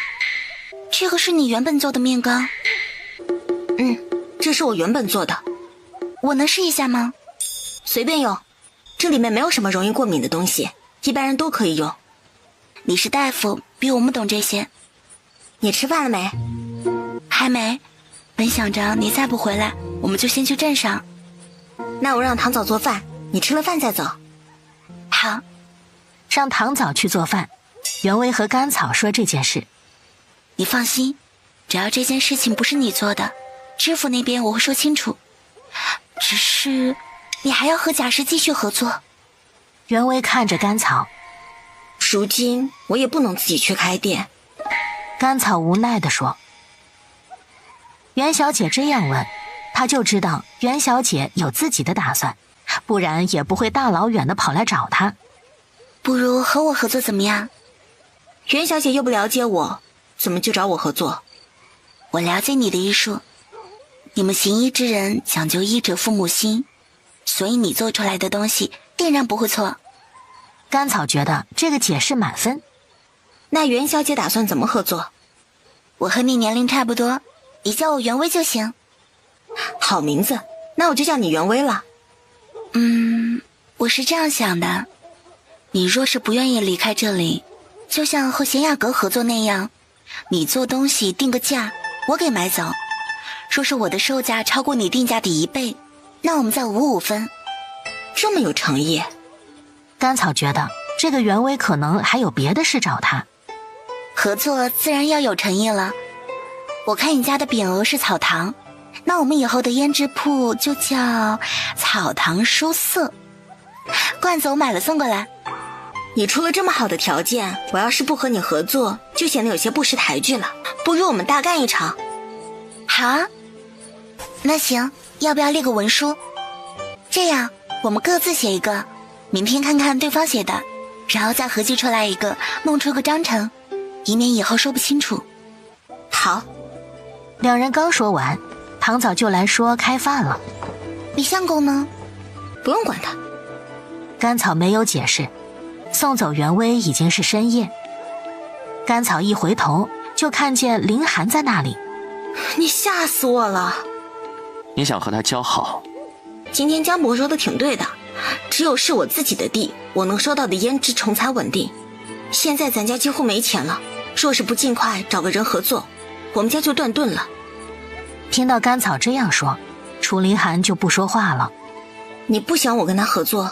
这个是你原本做的面糕？这是我原本做的。我能试一下吗？随便用，这里面没有什么容易过敏的东西，一般人都可以用。你是大夫，比我们懂这些。你吃饭了没？还没。本想着你再不回来，我们就先去镇上。那我让唐早做饭，你吃了饭再走。好。让唐早去做饭。袁薇和甘草说这件事。你放心，只要这件事情不是你做的，知府那边我会说清楚。只是你还要和贾氏继续合作。袁薇看着甘草。如今我也不能自己去开店。甘草无奈地说。袁小姐这样问，她就知道袁小姐有自己的打算，不然也不会大老远的跑来找她。不如和我合作怎么样？袁小姐又不了解我，怎么就找我合作？我了解你的医术，你们行医之人讲究医者父母心，所以你做出来的东西定然不会错。甘草觉得这个解释满分。那袁小姐打算怎么合作？我和你年龄差不多，你叫我袁薇就行。好名字，那我就叫你袁薇了。我是这样想的，你若是不愿意离开这里，就像和贤雅阁合作那样，你做东西定个价，我给买走。说是我的售价超过你定价的1倍，那我们再5-5分。这么有诚意。甘草觉得这个袁薇可能还有别的事找他。合作自然要有诚意了。我看你家的匾额是草堂，那我们以后的胭脂铺就叫草堂书色。罐子我买了送过来。你出了这么好的条件，我要是不和你合作，就显得有些不识抬举了。不如我们大干一场。好啊，那行，要不要列个文书？这样我们各自写一个，明天看看对方写的，然后再合计出来一个，弄出个章程，以免以后说不清楚。好。两人刚说完，唐早就来说开饭了。李相公呢？不用管他。甘草没有解释，送走袁薇已经是深夜。甘草一回头就看见林寒在那里。你吓死我了。你想和他交好？今天江伯说的挺对的，只有是我自己的地，我能收到的胭脂虫才稳定。现在咱家几乎没钱了，若是不尽快找个人合作，我们家就断顿了。听到甘草这样说，楚林寒就不说话了。你不想我跟他合作？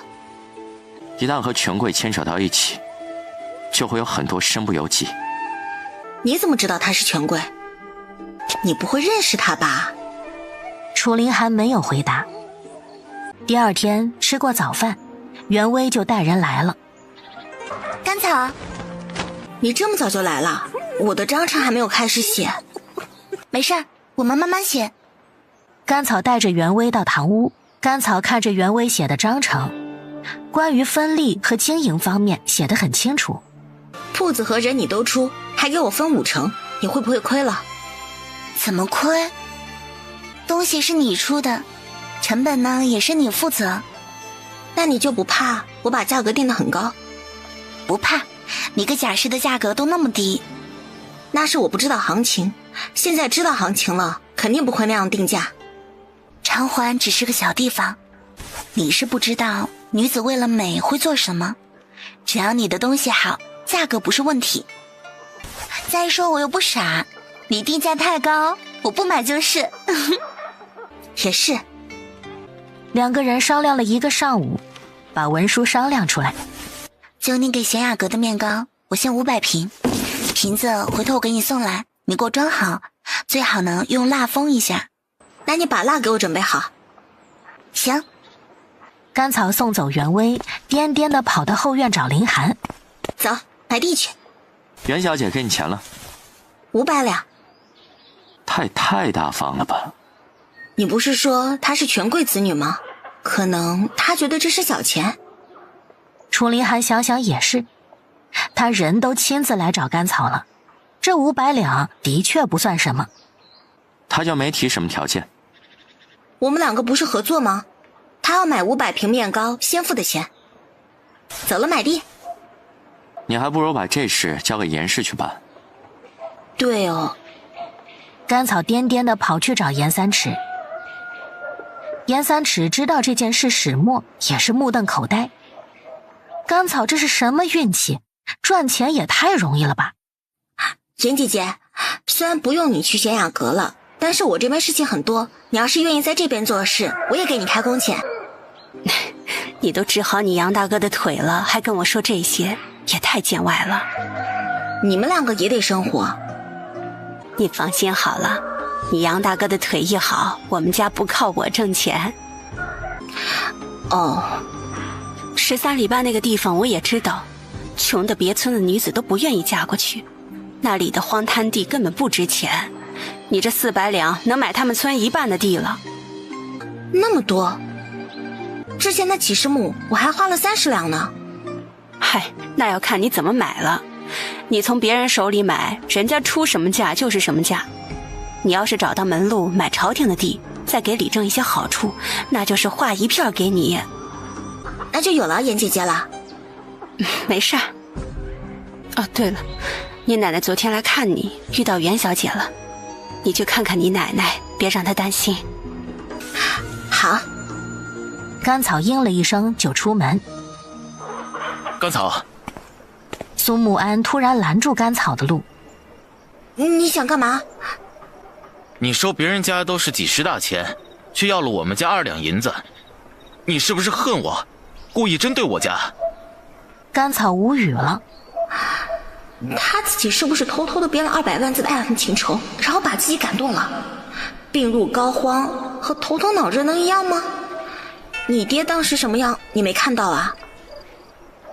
一旦和权贵牵扯到一起，就会有很多身不由己。你怎么知道他是权贵？你不会认识他吧？楚林寒没有回答。第二天吃过早饭，袁薇就带人来了。甘草，你这么早就来了？我的章程还没有开始写。没事，我们慢慢写。甘草带着袁薇到堂屋，甘草看着袁薇写的章程，关于分利和经营方面写得很清楚。铺子和人你都出，还给我分5成，你会不会亏了？怎么亏？东西是你出的，成本呢也是你负责。那你就不怕我把价格定得很高？不怕，你个假释的价格都那么低。那是我不知道行情，现在知道行情了，肯定不会那样定价。长环只是个小地方，你是不知道女子为了美会做什么。只要你的东西好，价格不是问题。再说我又不傻，你定价太高，我不买就是。也是。两个人商量了1个上午，把文书商量出来。就你给贤雅阁的面糕，我先500瓶，瓶子回头我给你送来，你给我装好，最好呢用蜡封一下。那你把蜡给我准备好。行。甘草送走袁薇，颠颠地跑到后院找林寒。走，买地去。袁小姐给你钱了500两。太大方了吧？你不是说她是权贵子女吗？可能她觉得这是小钱。楚林寒想想也是，他人都亲自来找甘草了，这500两的确不算什么。他就没提什么条件。我们2个不是合作吗？他要买500瓶面糕，先付的钱。走了，买地。你还不如把这事交给严氏去办。对哦。甘草颠颠地跑去找严三尺。严三尺知道这件事始末，也是目瞪口呆。甘草这是什么运气？赚钱也太容易了吧？严姐姐，虽然不用你去贤雅阁了，但是我这边事情很多，你要是愿意在这边做事，我也给你开工钱。你都治好你杨大哥的腿了，还跟我说这些，也太见外了。你们2个也得生活。你放心好了，你杨大哥的腿一好，我们家不靠我挣钱。哦，13里坝那个地方我也知道，穷的别村的女子都不愿意嫁过去，那里的荒滩地根本不值钱，你这400两能买他们村1半的地了。那么多？之前那几十亩我还花了30两呢。嗨，那要看你怎么买了。你从别人手里买，人家出什么价就是什么价。你要是找到门路买朝廷的地，再给李正一些好处，那就是划一片给你。那就有了严姐姐了。没事儿。哦，对了，你奶奶昨天来看你，遇到袁小姐了，你去看看你奶奶，别让她担心。好。甘草应了一声就出门。甘草，苏木安突然拦住甘草的路。你想干嘛？你收别人家都是几十大钱，却要了我们家2两银子，你是不是恨我，故意针对我家？甘草无语了。他自己是不是偷偷的编了200万字的爱恨情仇，然后把自己感动了？病入膏肓和头疼脑热能一样吗？你爹当时什么样，你没看到啊？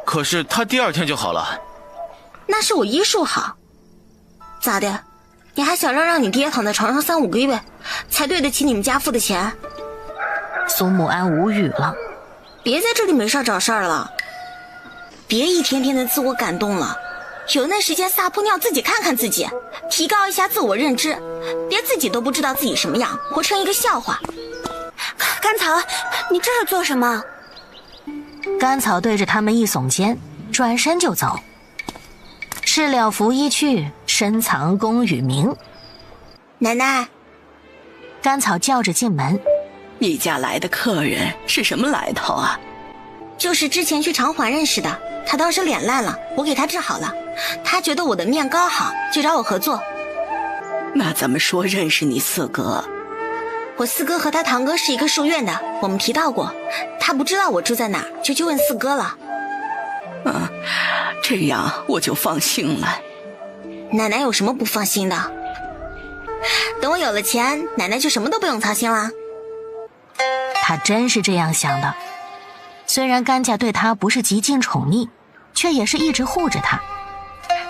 可是他第2天就好了。那是我医术好。咋的？你还想让你爹躺在床上3-5个月，才对得起你们家付的钱？苏木安无语了。别在这里没事找事儿了，别一天天的自我感动了，有那时间撒泡尿自己看看自己，提高一下自我认知，别自己都不知道自己什么样，活成一个笑话。甘草，你这是做什么？甘草对着他们一耸肩，转身就走。事了拂衣去，深藏功与名。奶奶，甘草叫着进门。你家来的客人是什么来头啊？就是之前去长环认识的，他当时脸烂了，我给他治好了，他觉得我的面膏好，就找我合作。那怎么说认识你四哥？我四哥和他堂哥是一个书院的，我们提到过，他不知道我住在哪儿，就去问四哥了。这样我就放心了。奶奶有什么不放心的？等我有了钱，奶奶就什么都不用操心了。他真是这样想的。虽然甘家对他不是极尽宠溺，却也是一直护着他。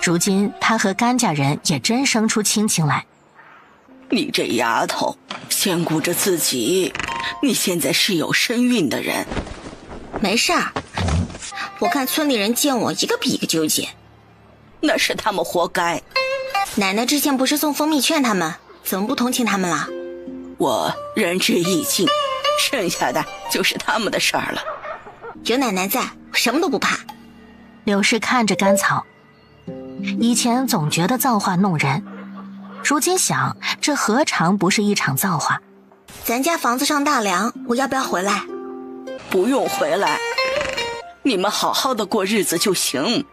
如今他和甘家人也真生出亲情来。你这丫头，先顾着自己，你现在是有身孕的人。没事儿，我看村里人见我一个比一个纠结。那是他们活该。奶奶之前不是送蜂蜜劝他们，怎么不同情他们了？我仁至义尽，剩下的就是他们的事儿了。有奶奶在，我什么都不怕。柳氏看着甘草，以前总觉得造化弄人，如今想，这何尝不是一场造化？咱家房子上大梁，我要不要回来？不用回来，你们好好的过日子就行。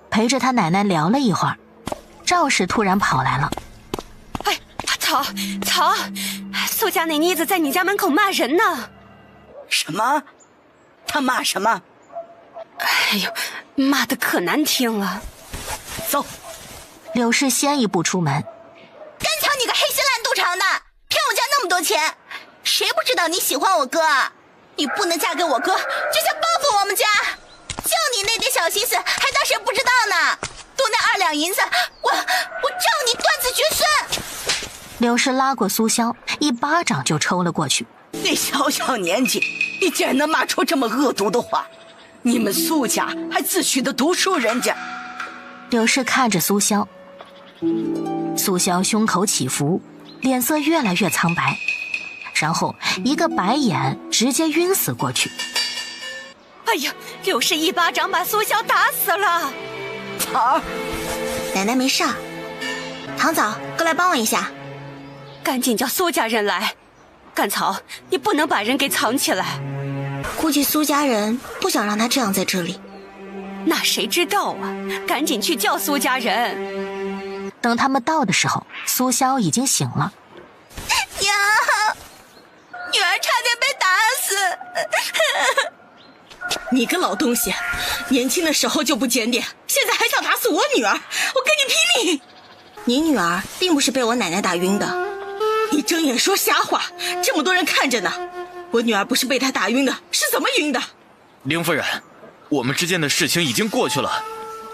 陪着他奶奶聊了一会儿，赵氏突然跑来了。哎，草，苏家那妮子在你家门口骂人呢。什么？他骂什么？哎呦，骂得可难听了。走。柳氏先一步出门。甘草，你个黑心烂肚肠的，骗我家那么多钱，谁不知道你喜欢我哥啊？你不能嫁给我哥，就想报复我们家。就你那点小心思，还当谁不知道呢？多那2两银子，我照你断子绝孙！柳氏拉过苏潇，一巴掌就抽了过去。你小年纪，你竟然能骂出这么恶毒的话！你们苏家还自诩的读书人家。柳氏看着苏潇，苏潇胸口起伏，脸色越来越苍白，然后一个白眼直接晕死过去。哎呀，柳氏一巴掌把苏潇打死了。草儿，奶奶没事儿。唐嫂，过来帮我一下。赶紧叫苏家人来。甘草，你不能把人给藏起来。估计苏家人不想让他这样在这里。那谁知道啊？赶紧去叫苏家人。等他们到的时候，苏潇已经醒了。娘，女儿差点被打死。你个老东西，年轻的时候就不检点，现在还想打死我女儿，我跟你拼命！你女儿并不是被我奶奶打晕的。你睁眼说瞎话，这么多人看着呢。我女儿不是被她打晕的，是怎么晕的？凌夫人，我们之间的事情已经过去了，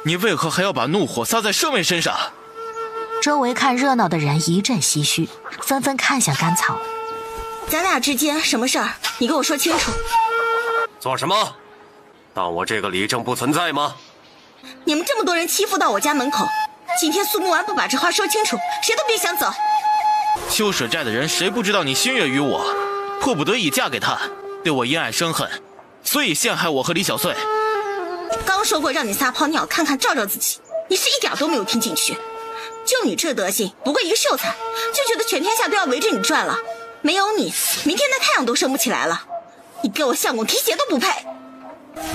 你为何还要把怒火撒在舍妹身上？周围看热闹的人一阵唏嘘，纷纷看向甘草。咱俩之间什么事儿？你给我说清楚。做什么？当我这个李正不存在吗？你们这么多人欺负到我家门口，今天苏木安不把这话说清楚，谁都别想走。修舍寨的人谁不知道你心悦于我，迫不得已嫁给他，对我因爱生恨，所以陷害我和李小穗。刚说过让你撒泡尿看看照照自己，你是一点都没有听进去。就你这德行，不过一个秀才，就觉得全天下都要围着你转了。没有你，明天的太阳都升不起来了。你给我相公提鞋都不配。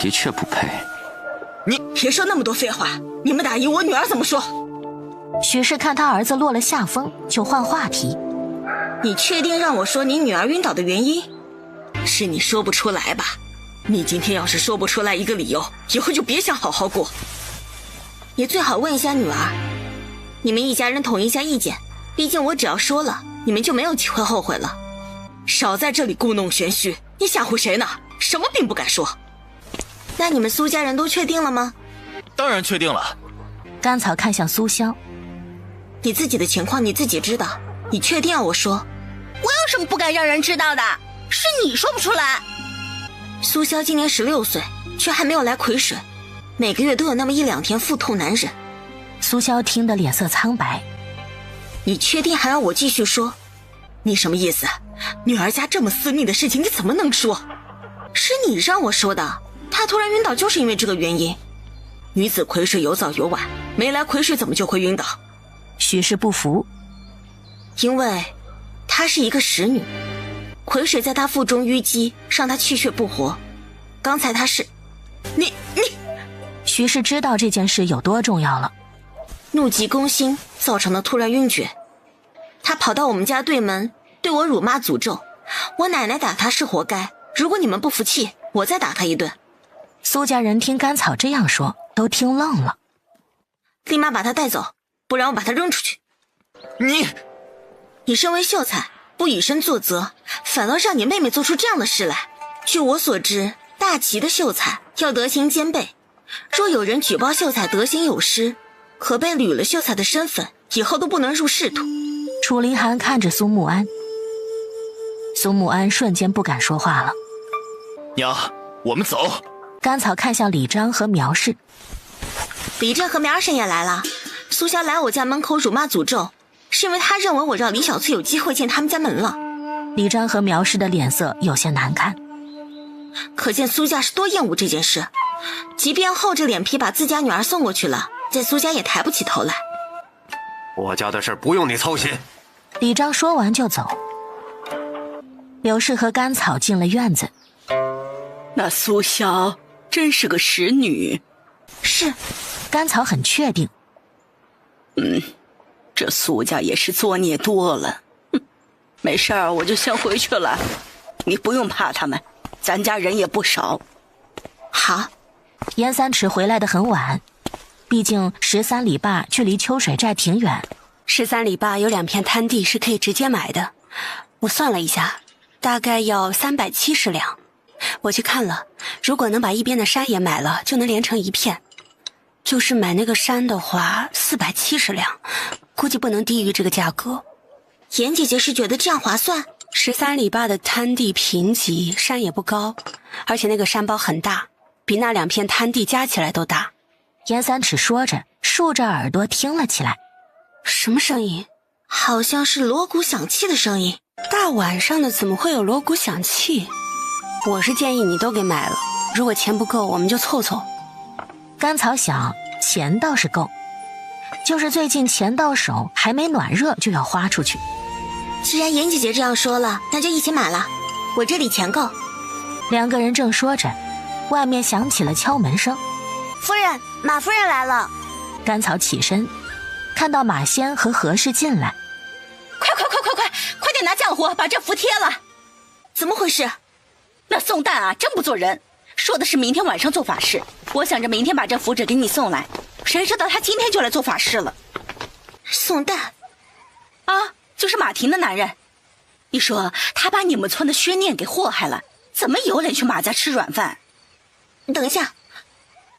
的确不配。你别说那么多废话，你们打赢我女儿怎么说？许氏看他儿子落了下风，就换话题。你确定让我说你女儿晕倒的原因？是你说不出来吧？你今天要是说不出来一个理由，以后就别想好好过。也最好问一下女儿，你们一家人统一一下意见，毕竟我只要说了，你们就没有机会后悔了。少在这里故弄玄虚，你吓唬谁呢？什么并不敢说。那你们苏家人都确定了吗？当然确定了。甘草看向苏潇，你自己的情况你自己知道，你确定要我说？我有什么不敢让人知道的？是你说不出来。苏潇今年16岁，却还没有来癸水，每个月都有那么1-2天腹痛难忍。苏潇听得脸色苍白。你确定还要我继续说？你什么意思？女儿家这么私密的事情你怎么能说？是你让我说的，她突然晕倒就是因为这个原因。女子癸水有早有晚，没来癸水怎么就会晕倒？许氏不服。因为她是一个使女，癸水在她腹中淤积，让她气血不活。刚才她是你许氏知道这件事有多重要了。怒急攻心造成的突然晕厥，她跑到我们家对门对我辱骂诅咒，我奶奶打她是活该，如果你们不服气，我再打她一顿。苏家人听甘草这样说，都听愣了。立马把她带走，不然我把她扔出去。你身为秀才，不以身作则，反而让你妹妹做出这样的事来。据我所知，大齐的秀才要德行兼备，若有人举报秀才德行有失，可被捋了秀才的身份，以后都不能入仕途。楚凌寒看着苏慕安，苏慕安瞬间不敢说话了。娘，我们走。甘草看向李章和苗氏。李正和苗婶也来了。苏潇来我家门口辱骂诅咒，是因为他认为我让李小翠有机会进他们家门了。李章和苗氏的脸色有些难看，可见苏家是多厌恶这件事，即便厚着脸皮把自家女儿送过去了，在苏家也抬不起头来。我家的事不用你操心。李章说完就走。柳氏和甘草进了院子。那苏潇真是个使女。是，甘草很确定。这苏家也是作孽多了。没事儿，我就先回去了。你不用怕他们，咱家人也不少。好。严三尺回来得很晚，毕竟13里坝距离秋水寨挺远。13里坝有2片滩地是可以直接买的，我算了一下，大概要370两。我去看了，如果能把一边的山也买了，就能连成一片。就是买那个山的话，470两，估计不能低于这个价格。严姐姐是觉得这样划算？13里坝的滩地贫瘠，山也不高，而且那个山包很大，比那2片滩地加起来都大。严三尺说着，竖着耳朵听了起来。什么声音？好像是锣鼓响器的声音。大晚上的怎么会有锣鼓响器？我是建议你都给买了，如果钱不够，我们就凑凑。甘草想，钱倒是够，就是最近钱到手还没暖热就要花出去。既然严姐姐这样说了，那就一起买了，我这里钱够。2个人正说着，外面响起了敲门声。夫人，马夫人来了。甘草起身，看到马仙和何氏进来。快点拿浆糊把这符贴了。怎么回事？那宋旦啊，真不做人，说的是明天晚上做法事，我想着明天把这符纸给你送来，谁知道他今天就来做法事了。宋旦啊，就是马婷的男人。你说他把你们村的薛念给祸害了，怎么有脸去马家吃软饭？等一下，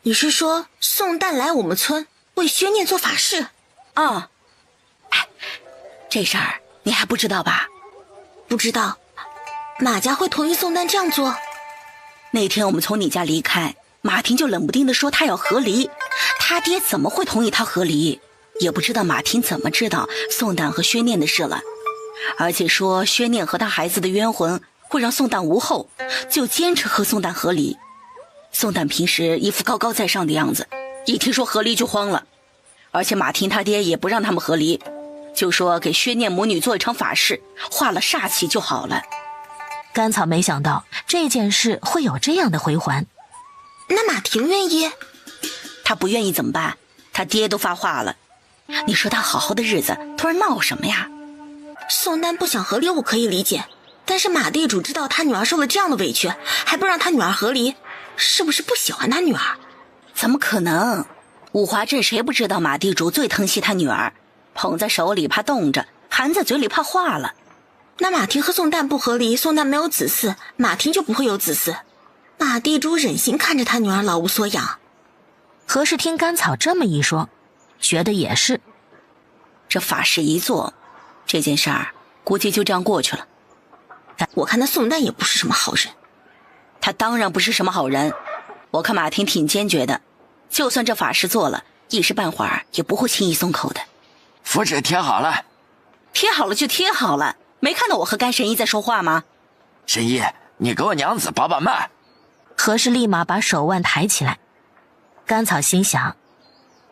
你是说宋旦来我们村为薛念做法事？啊，这事儿你还不知道吧？不知道。马家会同意宋旦这样做？那天我们从你家离开，马婷就冷不丁地说她要和离，他爹怎么会同意她和离？也不知道马婷怎么知道宋旦和薛念的事了，而且说薛念和他孩子的冤魂会让宋旦无后，就坚持和宋旦和离。宋旦平时一副高高在上的样子，一听说和离就慌了。而且马婷他爹也不让他们和离，就说给薛念母女做一场法事，化了煞气就好了。甘草没想到这件事会有这样的回环。那马婷愿意？他不愿意怎么办？他爹都发话了。你说他好好的日子突然闹什么呀？宋丹不想和离我可以理解，但是马地主知道他女儿受了这样的委屈，还不让他女儿和离，是不是不喜欢他女儿？怎么可能？五华镇谁不知道马地主最疼惜他女儿，捧在手里怕冻着，含在嘴里怕化了。那马婷和宋旦不和离，宋旦没有子嗣，马婷就不会有子嗣。马地主忍心看着他女儿老无所养。何氏听甘草这么一说，觉得也是。这法事一做，这件事儿估计就这样过去了。我看那宋旦也不是什么好人。他当然不是什么好人，我看马婷挺坚决的，就算这法事做了，一时半会儿也不会轻易松口的。符纸贴好了。贴好了就贴好了，没看到我和甘神医在说话吗？神医，你给我娘子把把脉。何氏立马把手腕抬起来。甘草心想，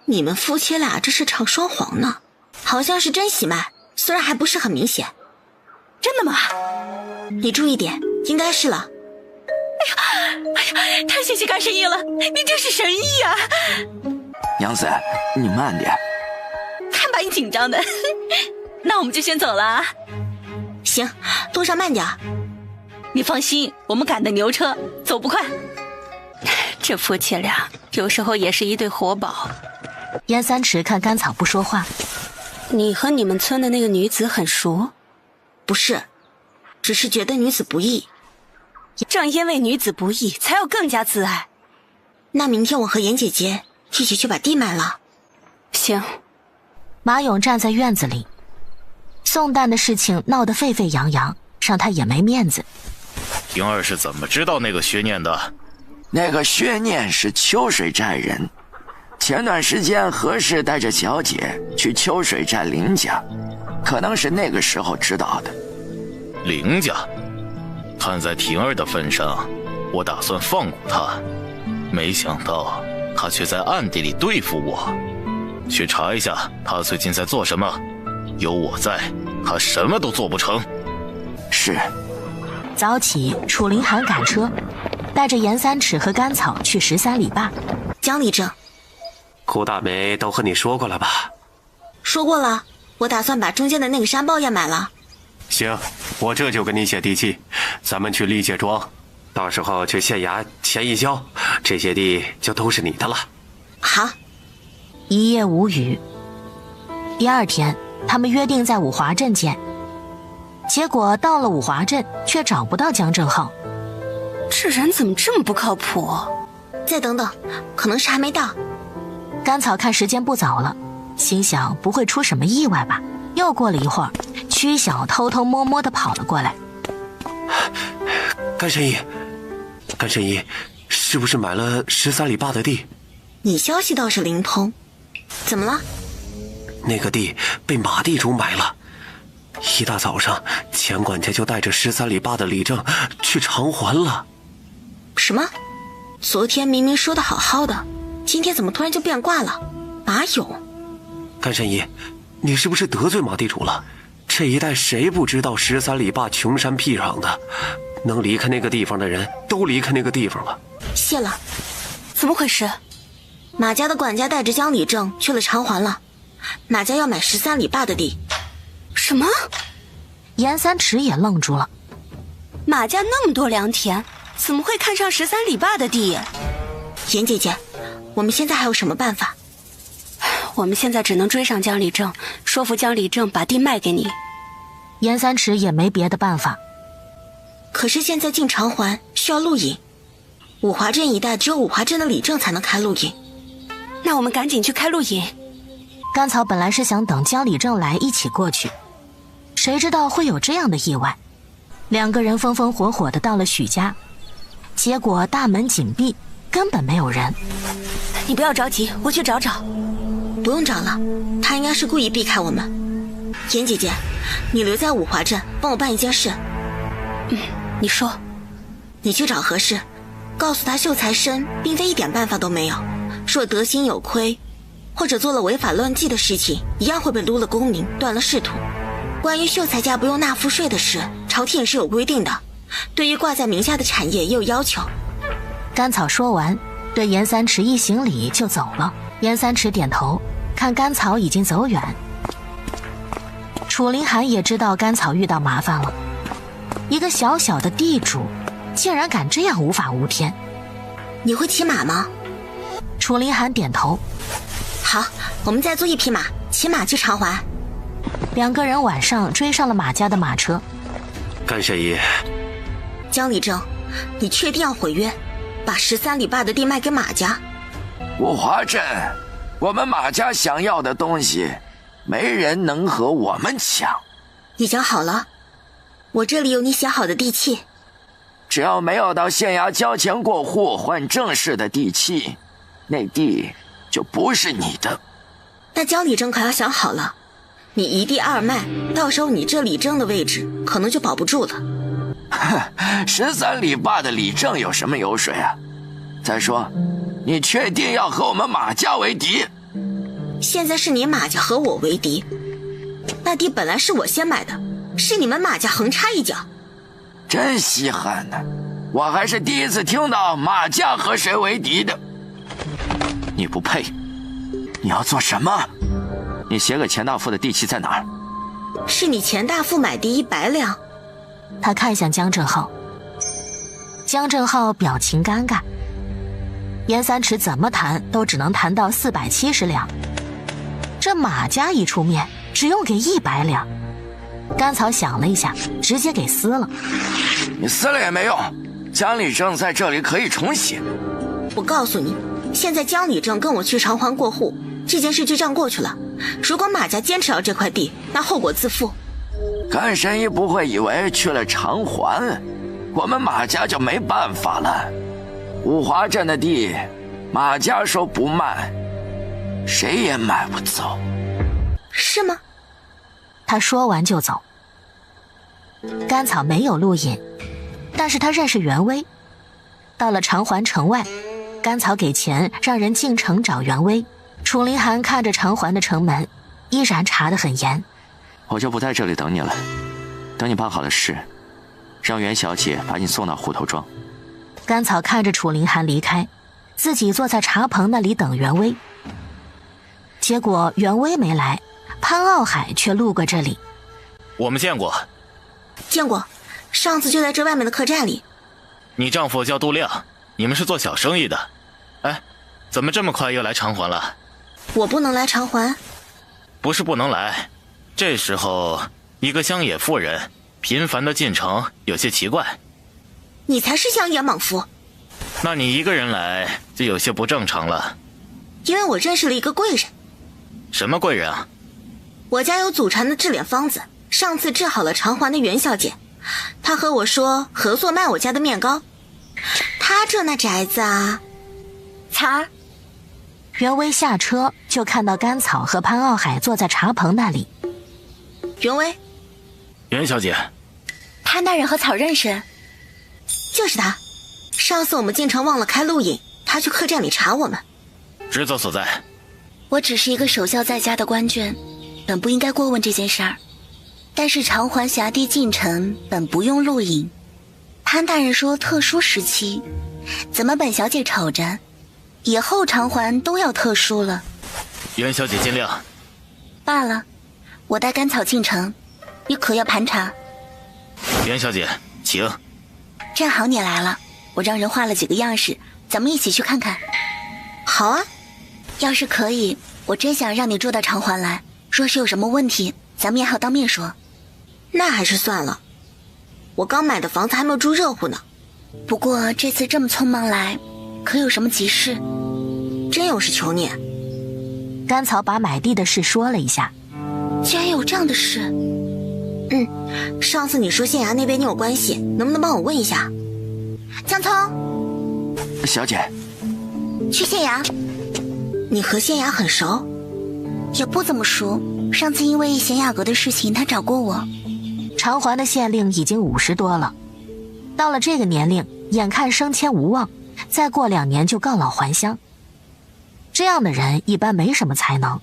你们夫妻俩这是唱双簧呢，好像是真喜脉，虽然还不是很明显。真的吗？你注意点，应该是了。哎呀，太谢谢甘神医了，你真是神医啊！娘子，你慢点。看把你紧张的。那我们就先走了啊。行，路上慢点。你放心，我们赶的牛车，走不快。这夫妻俩有时候也是一对活宝。燕三尺看甘草不说话。你和你们村的那个女子很熟？不是，只是觉得女子不易。正因为女子不易，才要更加自爱。那明天我和严姐姐一起去把地卖了。行。马勇站在院子里，宋旦的事情闹得沸沸扬扬，让他也没面子。婷儿是怎么知道那个薛念的？那个薛念是秋水寨人，前段时间何氏带着小姐去秋水寨林家，可能是那个时候知道的。林家？看在婷儿的份上，我打算放过她，没想到她却在暗地里对付我。去查一下她最近在做什么，有我在，她什么都做不成。是。早起，楚灵寒赶车，带着严三尺和甘草去13里坝。江里镇，顾大梅都和你说过了吧？说过了，我打算把中间的那个山包也买了。行，我这就跟你写地契，咱们去历界庄，到时候去县衙签一交，这些地就都是你的了。好。一夜无语。第二天，他们约定在五华镇见。结果到了五华镇，却找不到江正浩。这人怎么这么不靠谱？再等等，可能是还没到。甘草看时间不早了，心想不会出什么意外吧。又过了一会儿，曲晓偷偷摸摸地跑了过来。甘神医，甘神医，是不是买了13里坝的地？你消息倒是灵通，怎么了？那个地被马地主买了。一大早上，钱管家就带着13里坝的李正去偿还了。什么？昨天明明说的好好的，今天怎么突然就变卦了？马勇，甘神医，你是不是得罪马地主了？这一带谁不知道13里坝穷山僻壤的，能离开那个地方的人都离开那个地方了。谢了。怎么回事？马家的管家带着江里正去了偿还了，马家要买13里坝的地。什么？严三尺也愣住了。马家那么多良田，怎么会看上13里坝的地？严姐姐，我们现在还有什么办法？我们现在只能追上江里正，说服江里正把地卖给你。严三尺也没别的办法。可是现在进偿还需要录影，五华镇一带只有五华镇的李正才能开录影。那我们赶紧去开录影。甘草本来是想等江里正来一起过去，谁知道会有这样的意外。两个人风风火火的到了许家，结果大门紧闭，根本没有人。你不要着急，我去找找。不用找了，他应该是故意避开我们。严姐姐，你留在五华镇帮我办一件事。你说。你去找何氏，告诉他秀才生并非一点办法都没有，若德行有亏，或者做了违法乱纪的事情，一样会被撸了功名，断了仕途。关于秀才家不用纳赋税的事，朝廷也是有规定的，对于挂在名下的产业也有要求。甘草说完，对严三池一行礼就走了。严三池点头，看甘草已经走远。楚凌寒也知道甘草遇到麻烦了，一个小小的地主竟然敢这样无法无天。你会骑马吗？楚凌寒点头。好，我们再租一匹马，骑马去偿还。两个人晚上追上了马家的马车。甘神医，江里正，你确定要毁约，把13里坝的地卖给马家？五华镇，我们马家想要的东西，没人能和我们抢。你讲好了，我这里有你写好的地契。只要没有到县衙交钱过户换正式的地契，那地就不是你的。那江里正可要想好了，你一地二卖，到时候你这李正的位置可能就保不住了。13里坝的李正有什么油水啊？再说，你确定要和我们马家为敌？现在是你马家和我为敌，那地本来是我先买的，是你们马家横插一脚。真稀罕呢，我还是第一次听到马家和谁为敌的。你不配！你要做什么？你写给钱大富的地契在哪儿？是你钱大富买地100两。他看向江正浩，江正浩表情尴尬。严三池怎么谈都只能谈到470两，这马家一出面只用给100两。甘草想了一下，直接给撕了。你撕了也没用，江里正在这里可以重写。我告诉你，现在江里正跟我去偿还过户，这件事就这样过去了。如果马家坚持要这块地，那后果自负。甘神医不会以为去了偿还，我们马家就没办法了。五华镇的地，马家说不卖，谁也买不走。是吗？他说完就走。甘草没有录影，但是他认识袁威。到了长环城外，甘草给钱让人进城找袁威。楚凌寒看着长环的城门，依然查得很严。我就不在这里等你了，等你办好了事，让袁小姐把你送到虎头庄。甘草看着楚凌寒离开，自己坐在茶棚那里等袁威。结果袁威没来，潘傲海却路过这里。我们见过。见过，上次就在这外面的客栈里。你丈夫叫杜亮，你们是做小生意的。哎，怎么这么快又来偿还了？我不能来偿还。不是不能来，这时候一个乡野妇人频繁的进城有些奇怪。你才是乡野莽夫。那你一个人来就有些不正常了。因为我认识了一个贵人。什么贵人啊？我家有祖传的治脸方子，上次治好了偿还的袁小姐，她和我说合作卖我家的面糕。她这那宅子啊，彩儿。袁威下车就看到甘草和潘傲海坐在茶棚那里。袁威。袁小姐。潘大人和草认识。就是他，上次我们进城忘了开录影，他去客栈里查我们。职责所在。我只是一个守孝在家的官眷，本不应该过问这件事儿。但是偿还辖地进城本不用录影，潘大人说特殊时期，怎么本小姐瞅着以后偿还都要特殊了？袁小姐尽量。罢了，我带甘草进城，你可要盘查？袁小姐，请。正好你来了，我让人画了几个样式，咱们一起去看看。好啊，要是可以，我真想让你住到偿还来。若是有什么问题，咱们也好当面说。那还是算了，我刚买的房子还没有住热乎呢。不过这次这么匆忙来，可有什么急事？真有事求你。甘草把买地的事说了一下。竟然有这样的事？上次你说县衙那边你有关系，能不能帮我问一下？江聪。小姐。去县衙。你和县衙很熟？也不怎么熟，上次因为咸雅阁的事情他找过我。偿还的县令已经50多了，到了这个年龄，眼看升迁无望，再过2年就告老还乡。这样的人一般没什么才能，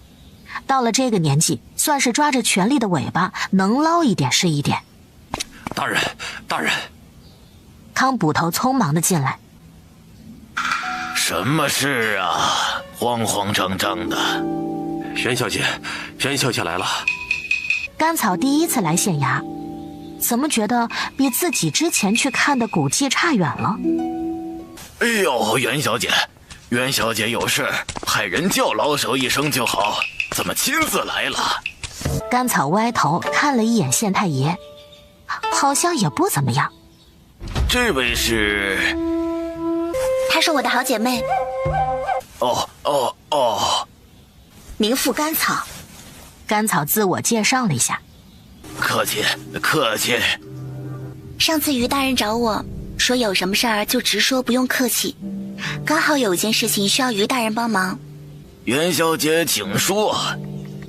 到了这个年纪，算是抓着权力的尾巴，能捞一点是一点。大人，大人！康捕头匆忙地进来。什么事啊？慌慌张张的。袁小姐，袁小姐来了。甘草第一次来县衙，怎么觉得比自己之前去看的古迹差远了？哎呦，袁小姐，袁小姐有事，派人叫老手一声就好，怎么亲自来了？甘草歪头看了一眼县太爷，好像也不怎么样。这位是？她是我的好姐妹。哦，名副甘草。甘草自我介绍了一下。客气。上次于大人找我说有什么事儿就直说，不用客气。刚好有一件事情需要于大人帮忙。袁小姐请说。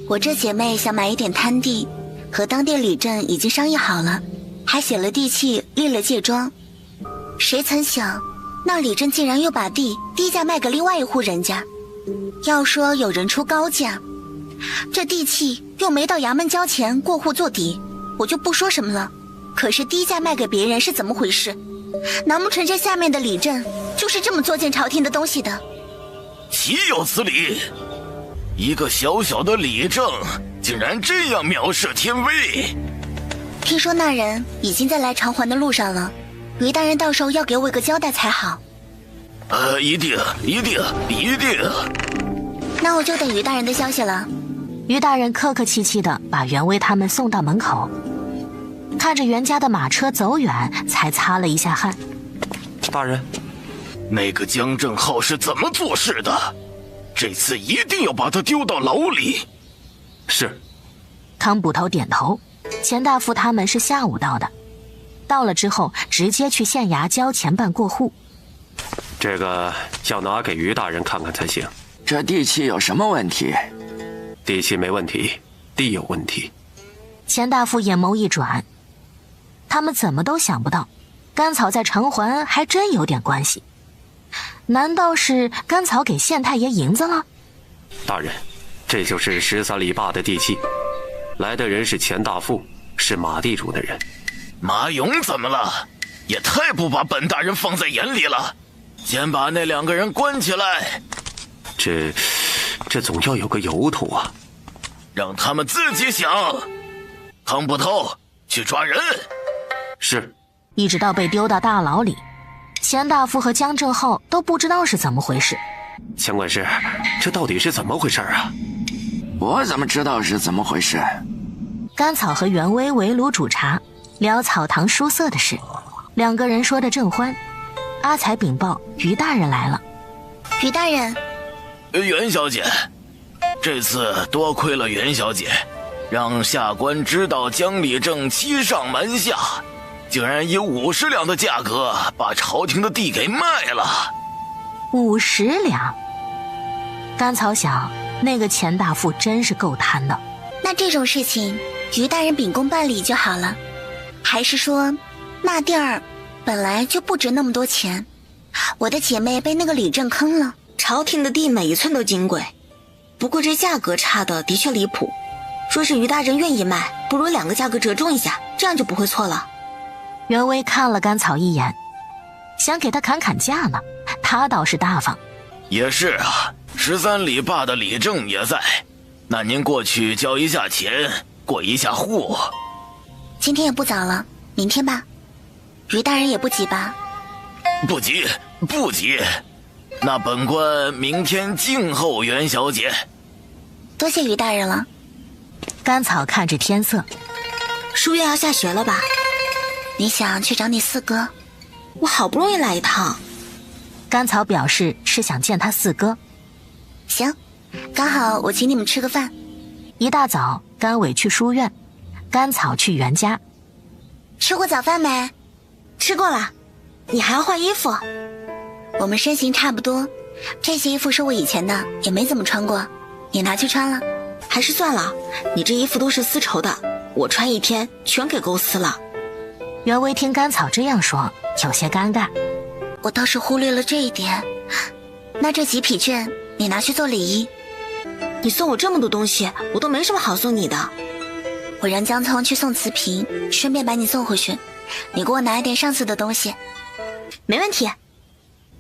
我这姐妹想买一点滩地，和当地里镇已经商议好了，还写了地契，立了界庄。谁曾想那里镇竟然又把地低价卖给另外一户人家。要说有人出高价，这地契又没到衙门交钱过户做底，我就不说什么了。可是低价卖给别人是怎么回事？难不成这下面的里镇就是这么作践朝廷的东西的？岂有此理！一个小小的里正竟然这样藐视天威。听说那人已经在来偿还的路上了，于大人到时候要给我一个交代才好。一定。那我就等于大人的消息了。于大人客客气气地把袁威他们送到门口，看着袁家的马车走远，才擦了一下汗。大人，那个江正浩是怎么做事的？这次一定要把他丢到牢里。是。康捕头点头。钱大夫他们是下午到的，到了之后直接去县衙交钱办过户。这个要拿给于大人看看才行。这地契有什么问题？地契没问题，地有问题。钱大夫眼眸一转，他们怎么都想不到，甘草在偿还还真有点关系。难道是甘草给县太爷银子了？大人，这就是13里坝的地契，来的人是钱大富，是马地主的人。马勇怎么了？也太不把本大人放在眼里了！先把那2个人关起来。这总要有个由头啊！让他们自己想。康捕头，去抓人。是。一直到被丢到大牢里，钱大夫和江正浩都不知道是怎么回事。钱管事，这到底是怎么回事啊？我怎么知道是怎么回事？甘草和袁威围炉煮茶，聊草堂书色的事，2个人说得正欢。阿才禀报于大人来了。于大人，袁小姐，这次多亏了袁小姐，让下官知道江里正欺上瞒下，竟然以50两的价格把朝廷的地给卖了。50两？甘草想，那个钱大富真是够贪的。那这种事情于大人秉公办理就好了。还是说那地儿本来就不值那么多钱，我的姐妹被那个李正坑了。朝廷的地每一寸都金贵，不过这价格差的的确离谱。说是于大人愿意卖，不如2个价格折中一下，这样就不会错了。袁威看了甘草一眼，想给他砍价呢，他倒是大方。也是啊，13里坝的李正也在，那您过去交一下钱，过一下户。今天也不早了，明天吧。于大人也不急吧？不急。那本官明天静候袁小姐。多谢于大人了。甘草看着天色，书院要下学了吧？你想去找你4哥？我好不容易来一趟。甘草表示是想见他4哥。行，刚好我请你们吃个饭。一大早，甘伟去书院，甘草去袁家。吃过早饭没？吃过了。你还要换衣服？我们身形差不多，这些衣服是我以前的，也没怎么穿过，你拿去穿了。还是算了，你这衣服都是丝绸的，我穿1天全给勾丝了。袁威听甘草这样说，有些尴尬。我倒是忽略了这一点。那这几匹绢你拿去做礼衣。你送我这么多东西，我都没什么好送你的。我让江聪去送瓷瓶，顺便把你送回去。你给我拿一点上次的东西。没问题。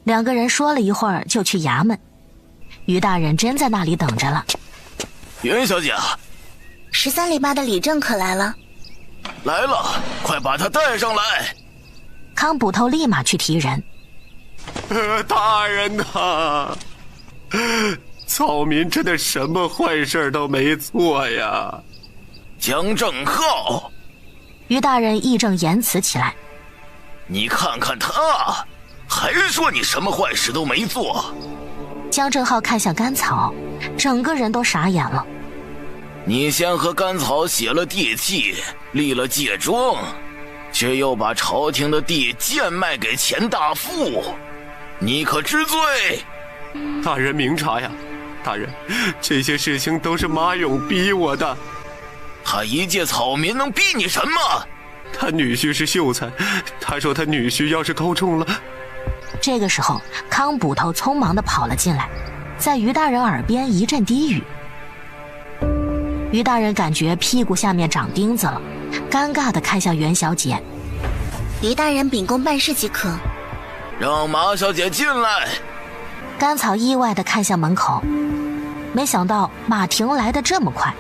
两个人说了一会儿就去衙门，于大人真在那里等着了。袁小姐，13里8的李正可来了。来了，快把他带上来。康捕头立马去提人。大人呐，草民真的什么坏事都没做呀。江正浩，于大人义正言辞起来。你看看他，还说你什么坏事都没做。江正浩看向甘草，整个人都傻眼了。你先和甘草写了地契，立了界庄，却又把朝廷的地贱卖给钱大富，你可知罪？大人明察呀，大人，这些事情都是马勇逼我的。他一介草民能逼你什么？他女婿是秀才，他说他女婿要是高中了。这个时候，康捕头匆忙地跑了进来，在于大人耳边一阵低语。于大人感觉屁股下面长钉子了，尴尬地看向袁小姐。于大人秉公办事即可。让马小姐进来。甘草意外地看向门口，没想到马婷来得这么快，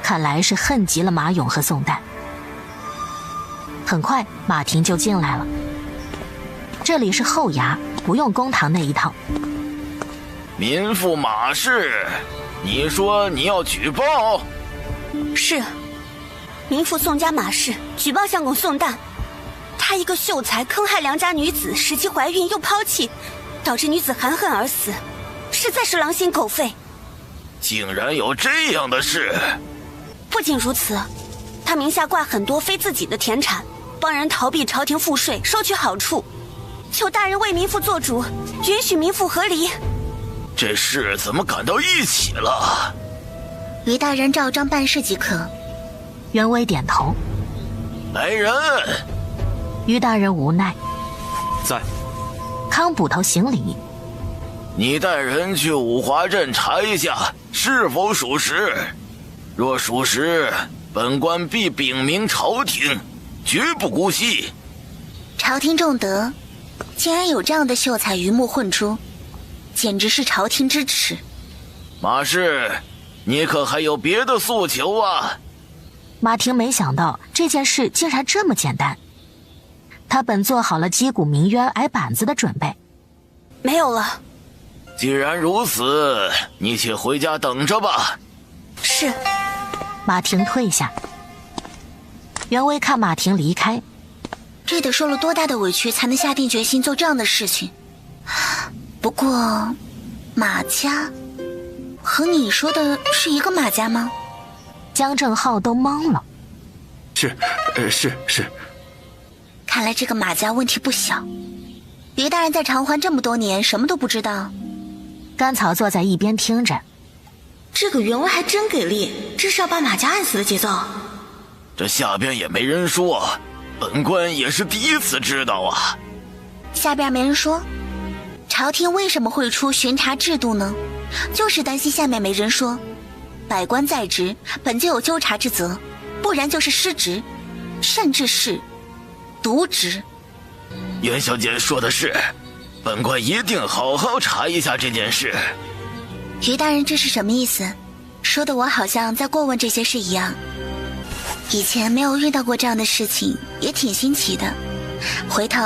看来是恨极了马勇和宋旦。很快马婷就进来了。这里是后衙，不用公堂那一套。民妇马氏，你说你要举报？是，民妇宋家马氏举报相公宋旦，他一个秀才坑害良家女子，使其怀孕又抛弃，导致女子含恨而死，实在是狼心狗肺。竟然有这样的事！不仅如此，他名下挂很多非自己的田产，帮人逃避朝廷赋税，收取好处。求大人为民妇做主，允许民妇和离。这事怎么赶到一起了？于大人照章办事即可。袁威点头。来人！于大人无奈。在。康捕头行礼。你带人去五华镇查一下是否属实，若属实，本官必禀明朝廷，绝不姑息。朝廷重德，竟然有这样的秀才鱼目混珠，简直是朝廷之耻。马氏，你可还有别的诉求啊？马婷没想到这件事竟然这么简单，他本做好了击鼓鸣冤挨板子的准备。没有了。既然如此，你且回家等着吧。是。马婷退下。袁威看马婷离开，这得受了多大的委屈才能下定决心做这样的事情。不过马家和你说的是一个马家吗？江正浩都懵了。是。看来这个马家问题不小。于大人在长环这么多年，什么都不知道。甘草坐在一边听着。这个袁威还真给力，这是要把马家按死的节奏。这下边也没人说，本官也是第一次知道啊。下边没人说？朝廷为什么会出巡查制度呢？就是担心下面没人说。百官在职，本就有纠察之责，不然就是失职，甚至是渎职。袁小姐说的是，本官一定好好查一下这件事。于大人这是什么意思？说的我好像在过问这些事一样。以前没有遇到过这样的事情，也挺新奇的。回头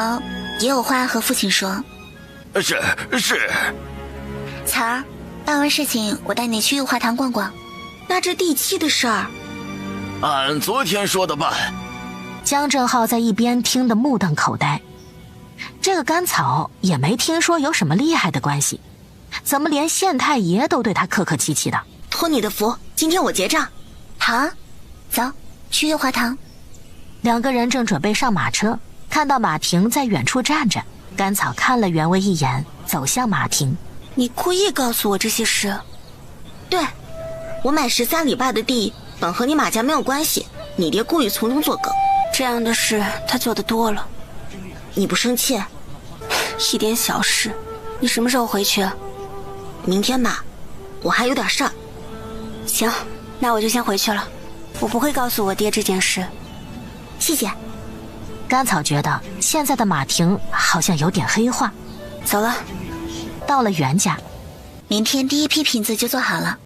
也有话和父亲说。是。草儿，办完事情我带你去玉华堂逛逛。那这地契的事儿，按昨天说的办。江正浩在一边听得目瞪口呆。这个甘草也没听说有什么厉害的关系，怎么连县太爷都对他客客气气的？托你的福，今天我结账。好啊，走，去玉华堂。两个人正准备上马车，看到马婷在远处站着，甘草看了袁威一眼，走向马婷。你故意告诉我这些事？对，我买13里8的地，本和你马家没有关系，你爹故意从中作梗。这样的事他做得多了。你不生气？一点小事。你什么时候回去？明天吧，我还有点事儿。行，那我就先回去了，我不会告诉我爹这件事。谢谢。甘草觉得现在的马婷好像有点黑化。走了。到了袁家，明天第一批瓶子就做好了。